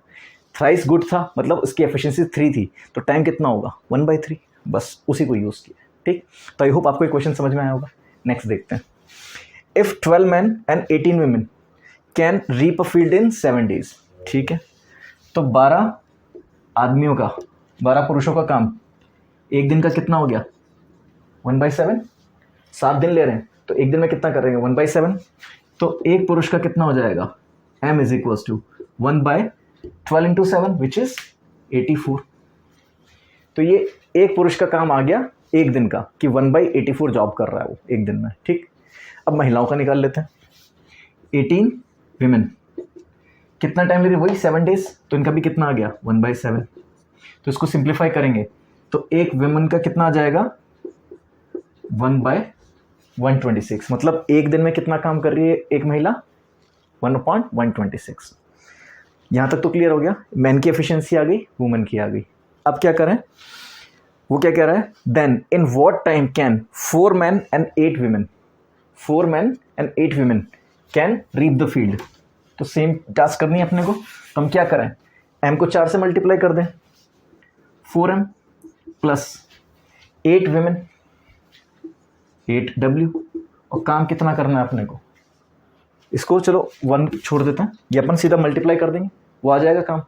थ्राइस गुड था, मतलब उसकी एफिशिएंसी 3 थी, तो टाइम कितना होगा 1/3, बस उसी को यूज़ किया। ठीक, तो आई होप आपको ये क्वेश्चन समझ में आया होगा। नेक्स्ट देखते हैं। If 12 men and 18 women can reap a field in 7 days। ठीक है, तो 12 आदमियों का, 12 पुरुषों का काम एक दिन का कितना हो गया 1/7। 7 दिन ले रहे हैं तो एक दिन में कितना कर रहे हैं 1/7। तो एक पुरुष का कितना हो जाएगा m is equals to 1/12 into 7 which is 84। तो ये एक पुरुष का काम आ गया एक दिन का कि 1/84 जॉब कर रहा है वो एक दिन में। ठीक, अब महिलाओं का निकाल लेते हैं। 18 विमेन कितना टाइम ले रही, वही 7 डेज, तो इनका भी कितना आ गया 1/7। तो इसको सिंप्लीफाई करेंगे तो एक विमेन का कितना आ जाएगा 1/126, मतलब एक दिन में कितना काम कर रही है एक महिला 1/126। यहाँ तक तो क्लियर हो गया। मैन की एफिशिएंसी आ गई, वुमेन की आ गई। अब क्या करें, वो क्या कह रहा है, then in what time can 4 men and 8 women, 4 men and 8 women can reap the field. तो सेम टास्क करनी है अपने को, तो हम क्या करें, m को 4 से मल्टीप्लाई कर दें, 4m प्लस 8 women 8w, और काम कितना करना है अपने को, इसको चलो 1 छोड़ देते हैं, ये अपन सीधा मल्टीप्लाई कर देंगे, वो आ जाएगा काम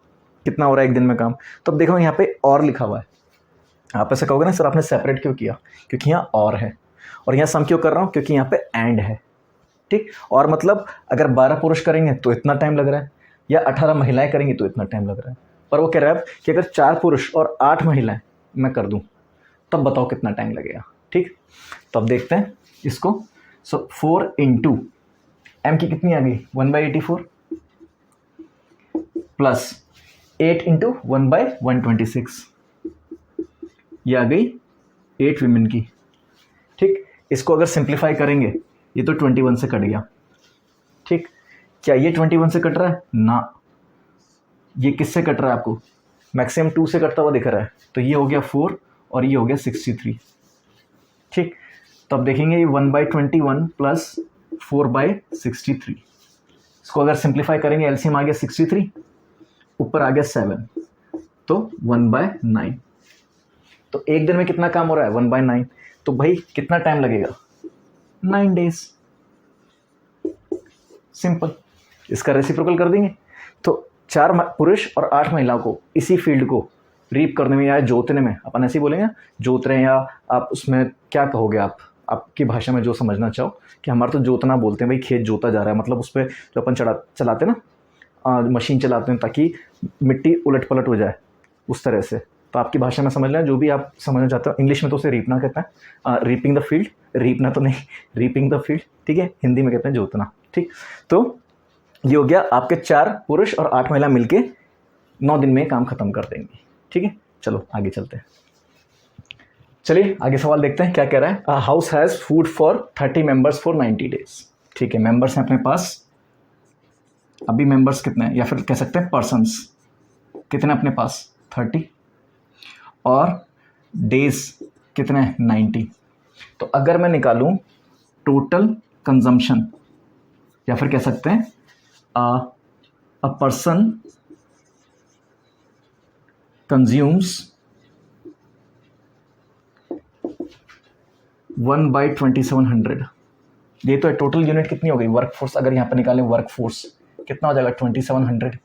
कितना हो रहा है एक दिन में काम। तो अब देखो यहाँ पे और लिखा हुआ है, आप ऐसे कहोगे ना सर आपने सेपरेट क्यों किया, क्योंकि यहाँ और है, और यहाँ सम क्यों कर रहा हूँ, क्योंकि यहाँ पे एंड है। ठीक, और मतलब अगर 12 पुरुष करेंगे तो इतना टाइम लग रहा है, या 18 महिलाएं करेंगी तो इतना टाइम लग रहा है, पर वो कह रहा है कि अगर 4 पुरुष और 8 महिलाएं मैं कर दूँ तब बताओ कितना टाइम लगेगा। ठीक, तो अब देखते हैं इसको। सो 4 इंटू एम की कितनी आ गई 1/84 प्लस 8 इंटू 1/126, ये आ गई 8 विमेन की। ठीक, इसको अगर सिंप्लीफाई करेंगे ये तो 21 से कट गया। ठीक, क्या ये 21 से कट रहा है ना, ये किससे कट रहा है आपको, मैक्सिमम 2 से कटता हुआ दिख रहा है, तो ये हो गया 4 और ये हो गया 63। ठीक, तो अब देखेंगे ये 1/21 प्लस 4/63, इसको अगर सिंप्लीफाई करेंगे एलसीएम आ गया 63, ऊपर आ गया 7, तो 1/9। तो एक दिन में कितना काम हो रहा है 1/9, तो भाई कितना टाइम लगेगा 9 डेज। सिंपल, इसका रेसिप्रोकल कर देंगे तो 4 पुरुष और 8 महिलाओं को इसी फील्ड को रीप करने में या जोतने में, अपन ऐसे ही बोलेंगे जोत रहे हैं, या आप उसमें क्या कहोगे, आप आपकी भाषा में जो समझना चाहो, कि हमारा तो जोतना बोलते हैं, भाई खेत जोता जा रहा है, मतलब उस पर जो अपन चलाते हैं ना मशीन चलाते हैं ताकि मिट्टी उलट पलट हो जाए उस तरह से। तो आपकी भाषा में समझ लें, जो भी आप समझना चाहते हो। इंग्लिश में तो उसे रीपना कहते हैं, रीपिंग द फील्ड, रीपना तो नहीं, रीपिंग द फील्ड। ठीक है, हिंदी में कहते हैं जोतना। ठीक, तो ये हो गया आपके 4 पुरुष और 8 महिला मिलके 9 दिन में काम खत्म कर देंगे। ठीक है, चलो आगे चलते हैं। चलिए आगे सवाल देखते हैं क्या कह रहा है। A house has food for 30 members for 90 days. ठीक है, मेंबर्स हैं अपने पास, अभी मेंबर्स कितने हैं, या फिर कह सकते हैं पर्सन्स कितने अपने पास 30, और डेज कितने हैं 90। तो अगर मैं निकालूं टोटल कंजम्पशन, या फिर कह सकते हैं अ पर्सन कंज्यूम्स 1/2700, ये तो है। टोटल यूनिट कितनी हो गई वर्कफोर्स, अगर यहाँ पर निकालें वर्कफोर्स कितना हो जाएगा 2700।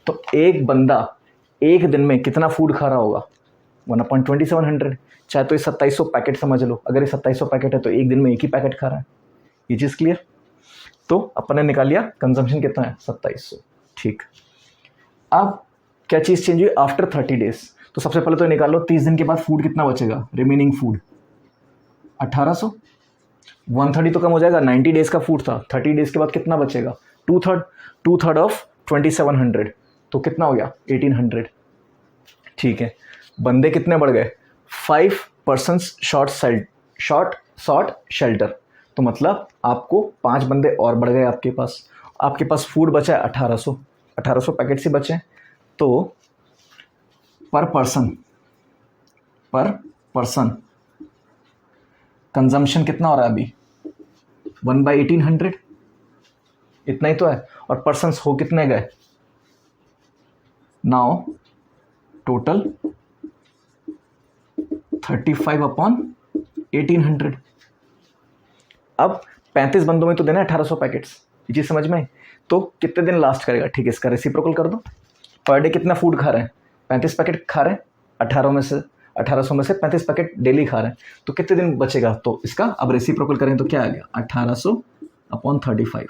तो एक बंदा एक दिन में कितना फूड खा रहा होगा 1/2700, चाहे तो ये 2700 पैकेट समझ लो, अगर ये 2700 पैकेट है तो एक दिन में एक ही पैकेट खा रहा है। ये चीज़ क्लियर। तो अपन ने निकाल लिया कंजम्पशन कितना है 2700। ठीक, अब क्या चीज़ चेंज हुई आफ्टर 30 डेज, तो सबसे पहले तो निकाल लो 30 दिन के बाद फूड कितना बचेगा, रिमेनिंग फूड 1800। 130 तो कम हो जाएगा, 90 डेज का फूड था, 30 डेज के बाद कितना बचेगा, टू थर्ड ऑफ 2700, तो कितना हो गया 1800। ठीक है, बंदे कितने बढ़ गए, 5 पर्सन्स शॉर्ट शेल्टर, तो मतलब आपको 5 बंदे और बढ़ गए आपके पास फूड बचा है 1800 पैकेट्स ही बचे। तो पर पर्सन कंजम्पशन कितना हो रहा है अभी, 1/1800, इतना ही तो है। और पर्सन्स हो कितने गए, नाउ टोटल 35/1800। अब 35 बंदों में तो देना 1800 पैकेट्स, ये चीज़ समझ में आई। तो कितने दिन लास्ट करेगा, ठीक है, इसका रेसिप्रोकल कर दो। पर डे कितना फूड खा रहे हैं, 35 पैकेट खा रहे हैं, 1800 में से 35 पैकेट डेली खा रहे हैं, तो कितने दिन बचेगा, तो इसका अब रेसिप्रोकल करें तो क्या आ गया 1800/35,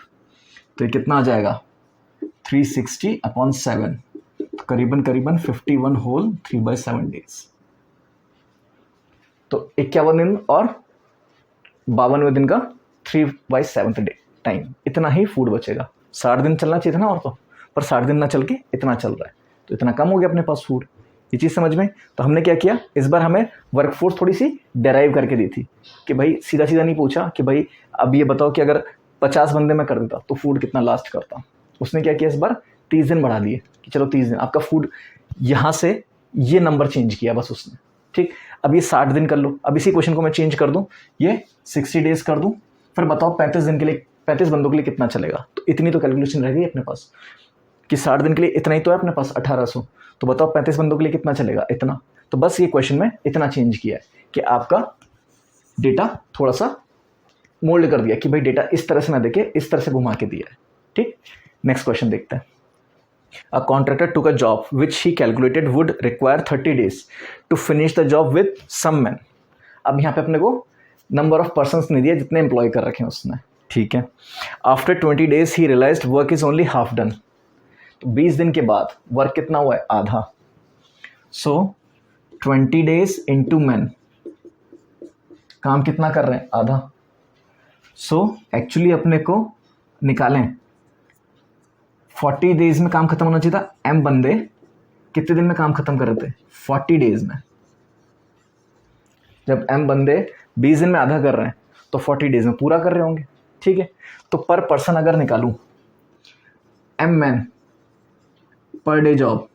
तो ये कितना आ जाएगा 360/7, तो करीबन 51 होल 3/7 डेज। तो 51 दिन और 52वें दिन का 3/7 डे टाइम, इतना ही फूड बचेगा। 60 दिन चलना चाहिए था ना और तो, पर 60 दिन ना चल के इतना चल रहा है, तो इतना कम हो गया अपने पास फूड। ये चीज़ समझ में। तो हमने क्या किया, इस बार हमें वर्कफोर्स थोड़ी सी डेराइव करके दी थी कि भाई सीधा नहीं पूछा कि भाई अब ये बताओ कि अगर 50 बंदे में कर देता तो फूड कितना लास्ट करता। उसने क्या किया, इस बार 30 दिन बढ़ा दिए कि चलो 30 दिन आपका फूड, यहाँ से ये नंबर चेंज किया बस उसने। ठीक, अब ये 60 दिन कर लो। अब इसी क्वेश्चन को मैं चेंज कर दूँ, ये 60 डेज कर दूँ, फिर बताओ 35 दिन के लिए 35 बंदों के लिए कितना चलेगा। तो इतनी तो कैलकुलेशन रह गई अपने पास कि 60 दिन के लिए इतना ही तो है अपने पास 1800, तो बताओ 35 बंदों के लिए कितना चलेगा, इतना। तो बस ये क्वेश्चन में इतना चेंज किया है कि आपका डेटा थोड़ा सा मोल्ड कर दिया कि भाई डेटा इस तरह से ना देके इस तरह से घुमा के दिया है। ठीक, नेक्स्ट क्वेश्चन देखते हैं। A contractor took a job which he calculated would require 30 days to finish the job with some men. अब यहाँ पे अपने को नंबर ऑफ पर्सन्स नहीं दिया जितने एम्प्लॉय कर रखे हैं उसने। ठीक है, after 20 days he realized work is only half done. तो 20 दिन के बाद वर्क कितना हुआ है, आधा। सो 20 days into men, काम कितना कर रहे हैं, आधा। सो एक्चुअली अपने को निकालें 40 डेज में काम खत्म होना चाहिए था। एम बंदे कितने दिन में काम खत्म कर रहे थे, 40 डेज में। जब एम बंदे 20 दिन में आधा कर रहे हैं तो 40 डेज में पूरा कर रहे होंगे। ठीक है, तो पर पर्सन अगर निकालूं, M man per day job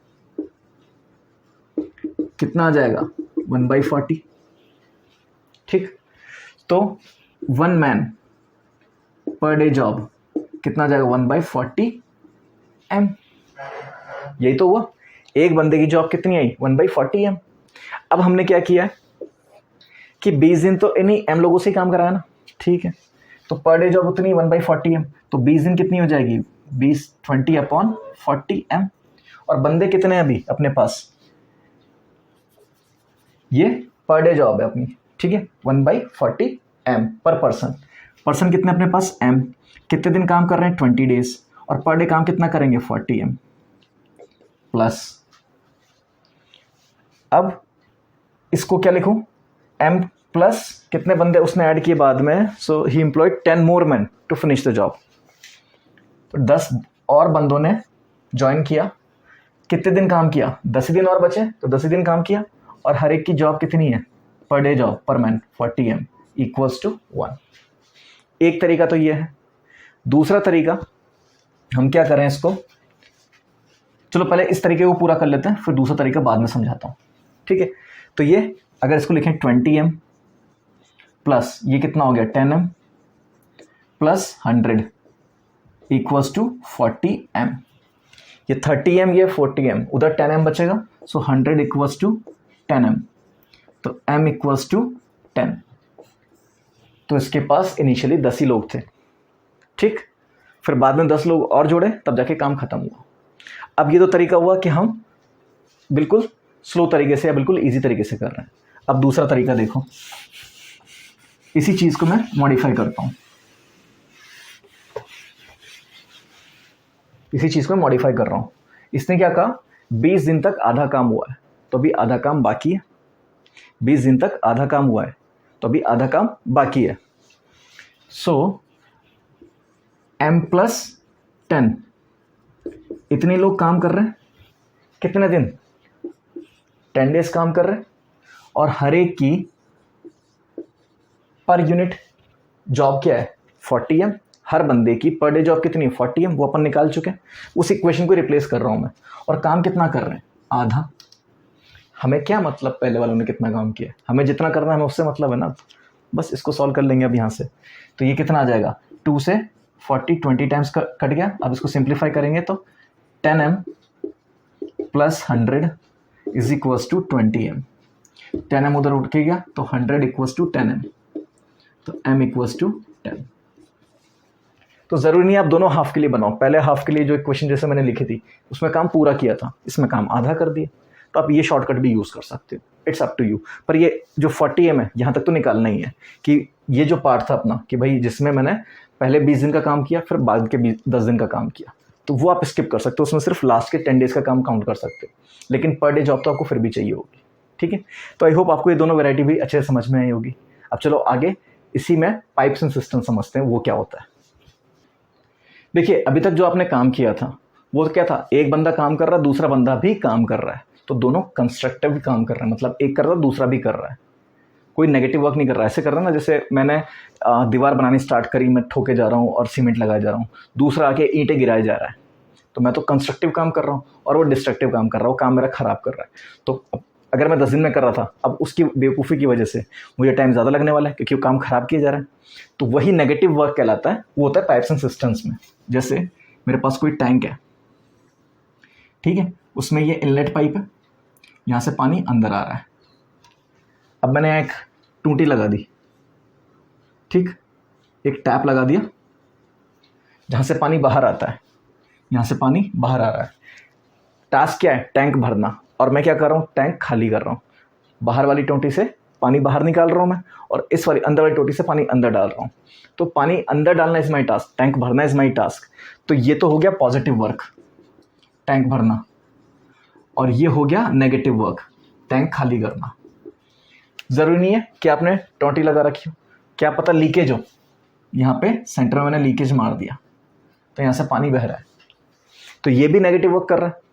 कितना आ जाएगा 1/40। ठीक, तो 1 मैन पर डे जॉब कितना आ जाएगा 1/40 एम। यही तो हुआ, एक बंदे की जॉब कितनी आई 1/40 एम। अब हमने क्या किया कि 20 दिन तो इन्हीं एम लोगों से ही काम कराया ना। ठीक है, तो पर डे जॉब उतनी 1/40 एम, तो 20 दिन कितनी हो जाएगी 20/40 एम। और बंदे कितने हैं अभी अपने पास, ये पर डे जॉब है अपनी। ठीक है, 1/40 एम पर पर्सन कितने अपने पास, एम कितने दिन काम कर रहे हैं 20 डेज, और पर डे काम कितना करेंगे 40 एम प्लस। अब इसको क्या लिखूं, एम प्लस कितने बंदे उसने ऐड किए बाद में, so he employed 10 more man to finish the job. तो 10 और बंदों ने ज्वाइन किया, कितने दिन काम किया, 10 दिन और बचे, तो 10 दिन काम किया, और हर एक की जॉब कितनी है पर डे जॉब पर मैन 40 एम इक्वल्स टू 1। एक तरीका तो ये है। दूसरा तरीका हम क्या करें इसको, चलो पहले इस तरीके को पूरा कर लेते हैं, फिर दूसरा तरीका बाद में समझाता हूँ। ठीक है, तो ये अगर इसको लिखें 20 एम प्लस ये कितना हो गया 10 M plus 100 equals to 40 M. ये 30 एम, ये 40 एम, उधर 10 एम बचेगा, सो 100 इक्वल्स टू 10 एम, तो एम इक्वल्स टू 10। तो इसके पास इनिशियली 10 ही लोग थे। ठीक, फिर बाद में 10 लोग और जोड़े, तब जाके काम खत्म हुआ। अब ये तो तरीका हुआ कि हम बिल्कुल स्लो तरीके से या बिल्कुल इजी तरीके से कर रहे हैं। अब दूसरा तरीका देखो, इसी चीज को मैं मॉडिफाई करता हूं, इसी चीज को मॉडिफाई कर रहा हूं। इसने क्या कहा 20 दिन तक आधा काम हुआ है, तो अभी आधा काम बाकी है। 20 दिन तक आधा काम हुआ है, तो अभी आधा काम बाकी है। सो m+10, इतने लोग काम कर रहे हैं, कितने दिन, 10 डेज काम कर रहे हैं, और हर एक की पर यूनिट जॉब क्या है 40M। हर बंदे की पर डे जॉब कितनी है 40M, वो अपन निकाल चुके हैं। उस इक्वेशन को रिप्लेस कर रहा हूं मैं, और काम कितना कर रहे हैं, आधा। हमें क्या मतलब पहले वालों ने कितना काम किया, हमें जितना करना है हमें उससे मतलब है ना। बस इसको सॉल्व कर लेंगे अब यहाँ से। तो ये कितना आ जाएगा, 2 से 40 20 टाइम्स कट गया। अब इसको सिंप्लीफाई करेंगे तो 10M + 100 = 20M। 10M उधर उठ के गया तो 100 = 10M, तो M = 10। तो ज़रूरी नहीं आप दोनों हाफ के लिए बनाओ। पहले हाफ के लिए जो इक्वेशन जैसे मैंने लिखी थी उसमें काम पूरा किया था, इसमें काम आधा कर दिया। तो आप ये शॉर्टकट भी यूज़ कर सकते हो, इट्स अप टू यू। पर ये जो 40M है यहाँ तक तो निकालना ही है कि ये जो पार्ट था अपना कि भाई जिसमें मैंने पहले 20 दिन का काम किया फिर बाद के 10 दिन का काम किया, तो वो आप स्किप कर सकते हो। उसमें सिर्फ लास्ट के 10 डेज़ का काम काउंट कर सकते हो, लेकिन पर डे जॉब तो आपको फिर भी चाहिए होगी। ठीक है, तो आई होप आपको ये दोनों वैरायटी भी अच्छे से समझ में आई होगी। अब चलो आगे इसी में पाइप्स एंड सिस्टम समझते हैं वो क्या होता है। देखिए अभी तक जो आपने काम किया था वो क्या था, एक बंदा काम कर रहा है, दूसरा बंदा भी काम कर रहा है, तो दोनों कंस्ट्रक्टिव काम कर रहे हैं, मतलब एक कर रहा है दूसरा भी कर रहा है, कोई नेगेटिव वर्क नहीं कर रहा है। ऐसे कर रहा है ना जैसे मैंने दीवार बनानी स्टार्ट करी, मैं ठोके जा रहा हूँ और सीमेंट लगाए जा रहा हूँ, दूसरा आके ईंटें गिराए जा रहा है, तो मैं तो कंस्ट्रक्टिव काम कर रहा हूँ और वो डिस्ट्रक्टिव काम कर रहा है, वो काम मेरा ख़राब कर रहा है। तो अगर मैं 10 दिन में कर रहा था, अब उसकी बेवकूफ़ी की वजह से मुझे टाइम ज़्यादा लगने वाला है क्योंकि वो काम ख़राब किया जा रहा है। तो वही नेगेटिव वर्क कहलाता है, वो होता है पाइप्स एंड सिस्टम्स में। जैसे मेरे पास कोई टैंक है, ठीक है, उसमें ये इनलेट पाइप है, यहाँ से पानी अंदर आ रहा है। अब मैंने एक टूटी लगा दी, ठीक, एक टैप लगा दिया जहाँ से पानी बाहर आता है, यहाँ से पानी बाहर आ रहा है। टास्क क्या है, टैंक भरना, और मैं क्या कर रहा हूँ, टैंक खाली कर रहा हूँ। बाहर वाली टोटी से पानी बाहर निकाल रहा हूँ मैं, और इस वाली अंदर वाली टोटी से पानी अंदर डाल रहा हूँ। तो पानी अंदर डालना इज माई टास्क, टैंक भरना इज माई टास्क। तो ये तो हो गया पॉजिटिव वर्क, टैंक भरना, और ये हो गया नेगेटिव वर्क, टैंक खाली करना। ज़रूरी नहीं है कि आपने टोटी लगा रखी हो, क्या पता लीकेज हो, यहाँ पे सेंटर में मैंने लीकेज मार दिया तो यहाँ से पानी बह रहा है, तो ये भी नेगेटिव वर्क कर रहा है।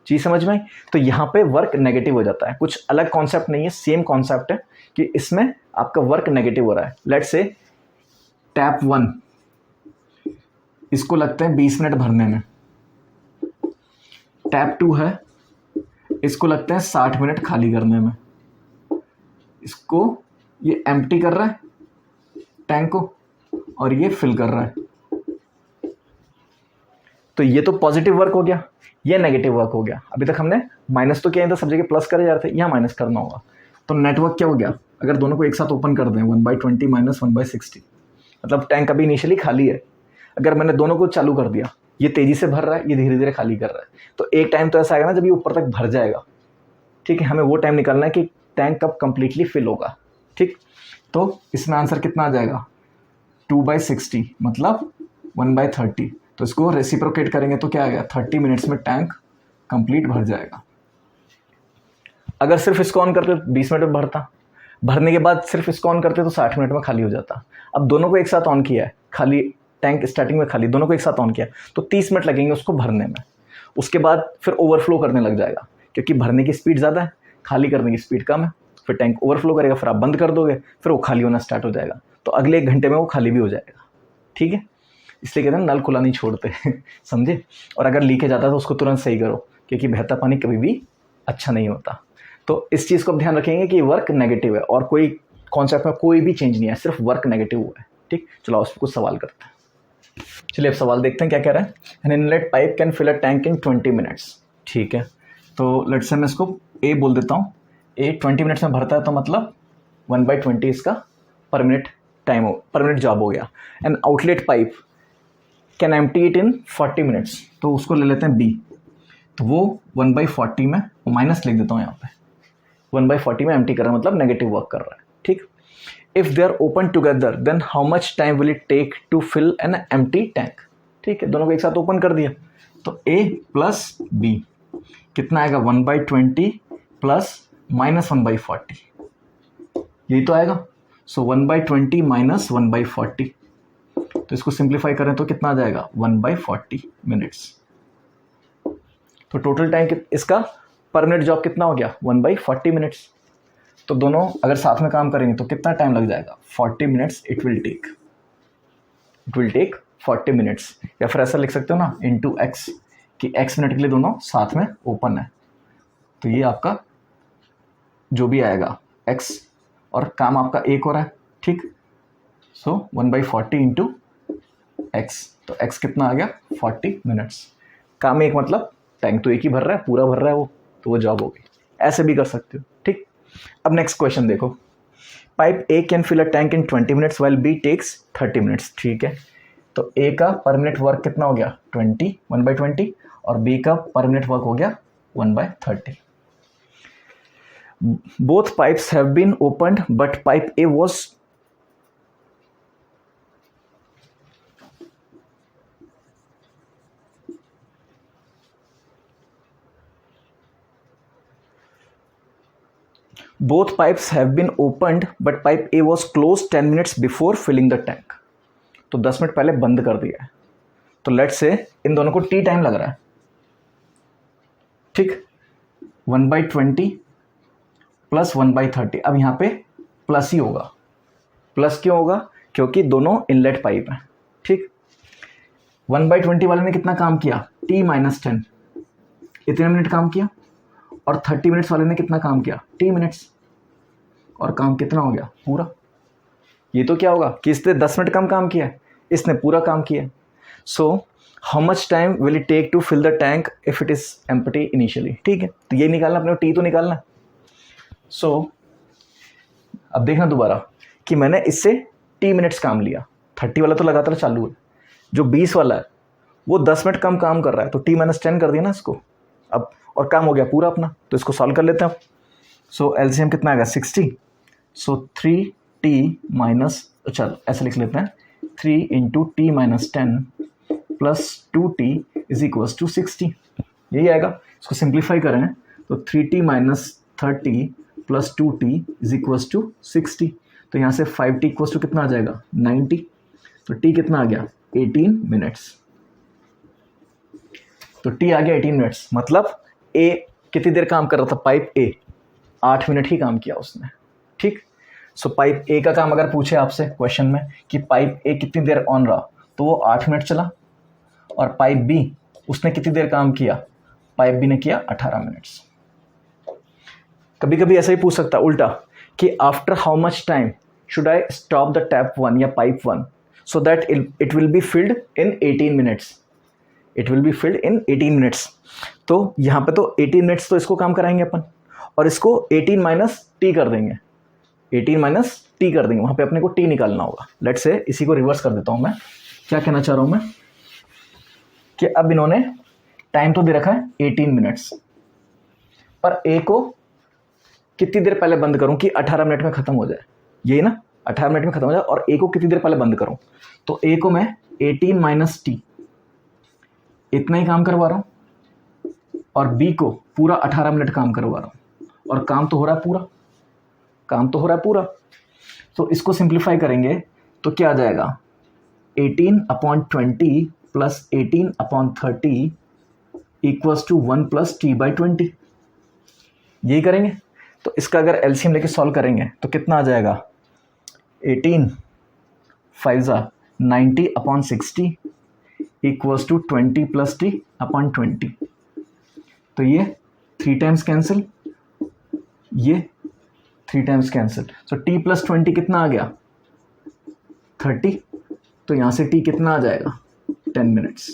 चीज़ समझ में आई? तो यहाँ पे वर्क नेगेटिव हो जाता है। कुछ अलग कॉन्सेप्ट नहीं है, सेम कॉन्सेप्ट है कि इसमें आपका वर्क नेगेटिव हो रहा है। लेट्स से टैप 1 इसको लगते हैं 20 मिनट भरने में, टैप 2 है इसको लगते हैं 60 मिनट खाली करने में। इसको ये एम्प्टी कर रहा है टैंक को और ये फिल कर रहा है, तो ये तो पॉजिटिव वर्क हो गया, ये नेगेटिव वर्क हो गया। अभी तक हमने माइनस तो किया था, सब जगह प्लस करे जा रहे थे, यहाँ माइनस करना होगा। तो नेटवर्क क्या हो गया, अगर दोनों को एक साथ ओपन कर दें 1/20 - 1/60, मतलब टैंक अभी इनिशियली खाली है, अगर मैंने दोनों को चालू कर दिया, ये तेज़ी से भर रहा है, ये धीरे धीरे खाली कर रहा है, तो एक टाइम तो ऐसा आएगा ना जब ये ऊपर तक भर जाएगा। ठीक है, हमें वो टाइम निकालना है कि टैंक कब कंप्लीटली फिल होगा। ठीक, तो इसमें आंसर कितना आ जाएगा, 2/60 मतलब 1/30। तो इसको रेसिप्रोकेट करेंगे तो क्या आएगा, 30 मिनट्स में टैंक कंप्लीट भर जाएगा। अगर सिर्फ इसको ऑन करते तो 20 मिनट में भरता, भरने के बाद सिर्फ इसको ऑन करते तो 60 मिनट में खाली हो जाता। अब दोनों को एक साथ ऑन किया है, खाली टैंक स्टार्टिंग में खाली, दोनों को एक साथ ऑन किया तो 30 मिनट लगेंगे उसको भरने में। उसके बाद फिर ओवरफ्लो करने लग जाएगा, क्योंकि भरने की स्पीड ज़्यादा है, खाली करने की स्पीड कम है। फिर टैंक ओवरफ्लो करेगा, फिर आप बंद कर दोगे, फिर वो खाली होना स्टार्ट हो जाएगा। तो अगले 1 घंटे में वो खाली भी हो जाएगा। ठीक है, इसलिए कहते हैं नल खुला नहीं छोड़ते समझे। और अगर लीकेज आता है तो उसको तुरंत सही करो, क्योंकि बहता पानी कभी भी अच्छा नहीं होता। तो इस चीज़ को ध्यान रखेंगे कि वर्क नेगेटिव है और कोई कॉन्सेप्ट में कोई भी चेंज नहीं है, सिर्फ वर्क नेगेटिव हुआ है। ठीक, चलो उस पर कुछ सवाल करते हैं। चलिए अब सवाल देखते हैं क्या कह रहा है। An inlet pipe can fill a tank in 20 minutes. ठीक है, तो लेट्स से मैं इसको ए बोल देता हूँ। ए 20 मिनट्स में भरता है, तो मतलब 1/20 इसका पर मिनट टाइम हो, पर मिनट जॉब हो गया। An outlet pipe can empty it in 40 minutes, तो उसको ले लेते हैं बी। तो वो 1/40 में, माइनस लिख देता हूँ यहाँ पे, 1/40 में एम्प्टी कर रहा है, मतलब नेगेटिव वर्क कर रहा है। ठीक, if they are open together then how much time will it take to fill an empty tank. ठीक है, दोनों को एक साथ ओपन कर दिया, तो ए प्लस बी कितना आएगा, 1/20 प्लस -1/40, यही तो आएगा। सो 1/20 माइनस 1/40, तो इसको सिंप्लीफाई करें तो कितना आ जाएगा 1/40 मिनट्स। तो टोटल टाइम इसका पर मिनट जॉब कितना हो गया 1/40 मिनट्स। तो दोनों अगर साथ में काम करेंगे तो कितना टाइम लग जाएगा 40 minutes it will take 40 minutes. या फिर ऐसा लिख सकते हो ना इंटू एक्स, कि x मिनट के लिए दोनों साथ में ओपन है, तो ये आपका जो भी आएगा x, और काम आपका एक हो रहा है, ठीक। सो 1/40 इंटू एक्स, तो x कितना आ गया 40 मिनट्स। काम एक मतलब टैंक तो एक ही भर रहा है, पूरा भर रहा है वो, तो वो जॉब हो गई। ऐसे भी कर सकते हो, ठीक। अब नेक्स्ट क्वेश्चन देखो, pipe A can fill a tank in 20 minutes while B takes 30 minutes, ठीक है। तो ए का पर मिनट वर्क कितना हो गया 20, 1/20, और बी का पर मिनट वर्क हो गया 1/30। Both pipes have been opened but pipe A was Both pipes have been opened, but pipe A was closed 10 minutes before filling the tank. तो 10 मिनट पहले बंद कर दिया है। तो लेट्स से इन दोनों को टी टाइम लग रहा है, ठीक। 1/20 प्लस 1/30, अब यहाँ पे प्लस ही होगा। प्लस क्यों होगा, क्योंकि दोनों इनलेट पाइप हैं, ठीक। 1/20 वाले ने कितना काम किया t-10, इतने मिनट काम किया, और 30 मिनट्स वाले ने कितना काम किया t मिनट्स, और काम कितना हो गया पूरा। ये तो क्या होगा कि इसने 10 मिनट कम काम किया है, इसने पूरा काम किया। So how much time will it take to fill the tank if it is empty initially, ठीक है। तो ये निकालना अपने टी तो निकालना है। सो अब देखना दोबारा कि मैंने इससे t मिनट्स काम लिया, 30 वाला तो लगातार चालू है, जो 20 वाला है वो 10 मिनट कम काम कर रहा है, तो t-10 कर दिया ना इसको अब, और काम हो गया पूरा अपना। तो इसको सॉल्व कर लेते हैं। सो एलसीएम कितना आएगा 60। सो 3t माइनस, चल ऐसे लिख लेते हैं 3 into t-10 plus 2t is equals to 60, यही आएगा। इसको सिंप्लीफाई करें तो 3t minus 30 plus 2t is equals to 60। तो यहाँ से 5t इक्वल्स टू कितना आ जाएगा 90। तो t कितना आ गया 18 मिनट्स। तो t आ गया 18 मिनट्स, मतलब a कितनी देर काम कर रहा था, पाइप a 8 मिनट ही काम किया उसने, ठीक। सो पाइप a का काम अगर पूछे आपसे क्वेश्चन में कि पाइप a कितनी देर ऑन रहा, तो वो 8 मिनट चला। और पाइप b उसने कितनी देर काम किया, पाइप b ने किया 18 मिनट्स। कभी कभी ऐसा ही पूछ सकता उल्टा कि after how much time should I stop the tap 1 या pipe 1 so that it will be filled in 18 minutes, it will be filled in 18 minutes. तो यहाँ पे तो 18 मिनट्स तो इसको काम कराएंगे अपन, और इसको 18 माइनस टी कर देंगे, 18 माइनस टी कर देंगे, वहाँ पे अपने को टी निकालना होगा। लेट से इसी को रिवर्स कर देता हूँ मैं। क्या कहना चाह रहा हूँ मैं कि अब इन्होंने टाइम तो दे रखा है 18 मिनट्स, पर ए को कितनी देर पहले बंद करूँ कि 18 मिनट में ख़त्म हो जाए, यही ना 18 मिनट में ख़त्म हो जाए, और ए को कितनी देर पहले बंद करूँ। तो ए को मैं 18 माइनस टी इतना ही काम करवा रहा हूँ, और बी को पूरा 18 मिनट काम करवा रहा हूँ, और काम तो हो रहा है पूरा, काम तो हो रहा है पूरा। तो इसको सिंप्लीफाई करेंगे तो क्या आ जाएगा 18/20 plus 18/30 equals to 1 plus t/20, यही करेंगे। तो इसका अगर एलसीएम लेके सॉल्व करेंगे तो कितना आ जाएगा 18 5 90/60 इक्वल्स टू 20 प्लस t/20। तो ये 3 टाइम्स कैंसिल, ये 3 टाइम्स कैंसिल। सो t प्लस 20 कितना आ गया 30। तो यहाँ से t कितना आ जाएगा 10 मिनट्स।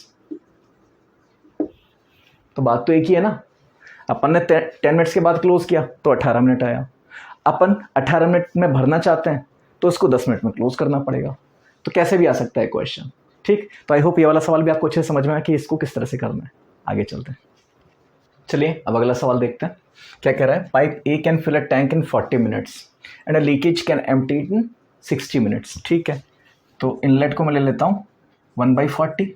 तो बात तो एक ही है ना, अपन ने 10 मिनट्स के बाद क्लोज किया तो 18 मिनट आया। अपन 18 मिनट में भरना चाहते हैं तो इसको 10 मिनट में क्लोज करना पड़ेगा। तो कैसे भी आ सकता है क्वेश्चन, ठीक। तो आई होप ये वाला सवाल भी आपको अच्छे से समझ में आया कि इसको किस तरह से करना है। आगे चलते हैं, चलिए अब अगला सवाल देखते हैं क्या कह रहा है। Pipe A can fill a tank in 40 minutes and a leakage can empty it in 60 minutes, ठीक है। तो इनलेट को मैं ले लेता हूँ 1/40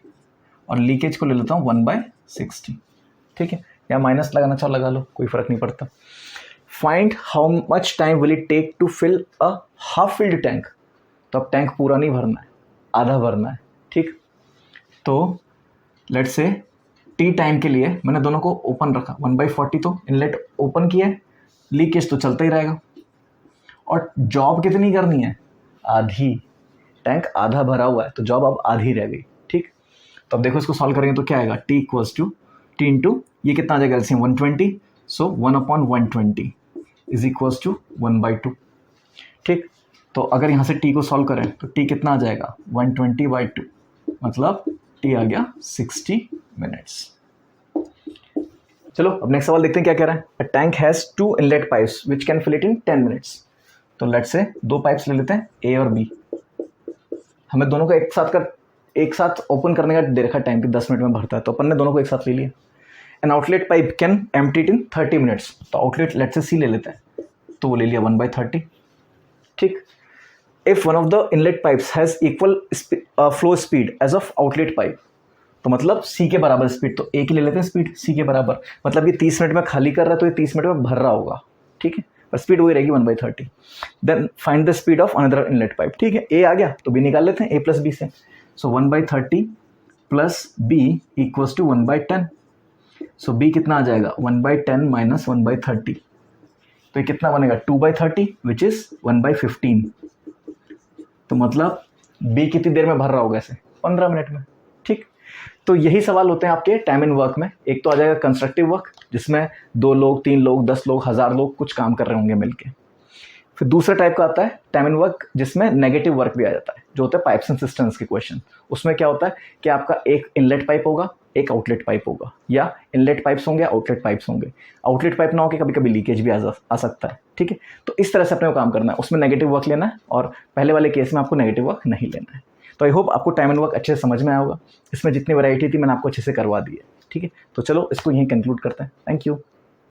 और लीकेज को ले लेता हूँ 1/60, ठीक है। या माइनस लगाना चाहो लगा लो, कोई फ़र्क नहीं पड़ता। Find how much time will it take to fill a half filled tank. तो अब टैंक पूरा नहीं भरना है, आधा भरना है, ठीक। तो लेट्स से टी टाइम के लिए मैंने दोनों को ओपन रखा, 1/40 तो इनलेट ओपन किया है, लीकेज तो चलता ही रहेगा। और जॉब कितनी करनी है, आधी, टैंक आधा भरा हुआ है तो जॉब अब आधी रह गई, ठीक। तो अब देखो इसको सॉल्व करेंगे तो क्या आएगा, T equals to T into ये कितना आ जाएगा LCM 120, so 1/120 is equals to 1/2, ठीक। तो अगर यहाँ से टी को सॉल्व करें तो टी कितना आ जाएगा 120/2, मतलब टी आ गया 60 मिनट्स। चलो अब नेक्स्ट सवाल देखते हैं क्या कह रहा है। A tank has 2 inlet pipes which can fill it in 10 minutes. तो लेट्स से 2 पाइप्स ले लेते हैं, ए और बी। हमें दोनों को एक साथ ओपन करने का दे रखा टाइम कि 10 मिनट में भरता है, तो अपन ने दोनों को एक साथ ले लिया। An outlet pipe can empty it in 30 minutes. तो आउटलेट लेट्स से सी ले लेते हैं, तो वो ले लिया 1/30, ठीक। If one of the inlet pipes has equal flow speed as of outlet pipe, तो मतलब सी के बराबर स्पीड, तो ए की ले लेते हैं स्पीड सी के बराबर, मतलब ये 30 मिनट में खाली कर रहा है तो ये 30 मिनट में भर रहा होगा, ठीक है, पर स्पीड वही रहेगी 1/30। Then find the speed of another inlet pipe, ठीक है। ए आ गया तो बी निकाल लेते हैं, ए प्लस बी से। So 1/30 plus B equals to 1/10। So B कितना आ जाएगा 1/10 माइनस 1/30, तो ये कितना बनेगा 2/30 विच इज 1/15। तो मतलब बी कितनी देर में भर रहा होगा ऐसे, 15 मिनट में, ठीक। तो यही सवाल होते हैं आपके टाइम एंड वर्क में। एक तो आ जाएगा कंस्ट्रक्टिव वर्क जिसमें 2 लोग 3 लोग 10 लोग 1000 लोग कुछ काम कर रहे होंगे मिलके। फिर दूसरा टाइप का आता है टाइम एंड वर्क जिसमें नेगेटिव वर्क भी आ जाता है, जो होता है पाइप्स एंड सिस्टम्स के क्वेश्चन। उसमें क्या होता है कि आपका एक इनलेट पाइप होगा, एक आउटलेट पाइप होगा, या इनलेट पाइप्स होंगे आउटलेट पाइप्स होंगे। आउटलेट पाइप ना हो के कभी कभी लीकेज भी आ सकता है, ठीक है। तो इस तरह से अपने को काम करना है, उसमें नेगेटिव वर्क लेना है, और पहले वाले केस में आपको नेगेटिव वर्क नहीं लेना है। तो आई होप आपको टाइम एंड वर्क अच्छे से समझ में आया होगा। इसमें जितनी वैरायटी थी मैंने आपको अच्छे से करवा दी है, ठीक है। तो चलो इसको यहीं कंक्लूड करते हैं। Thank you.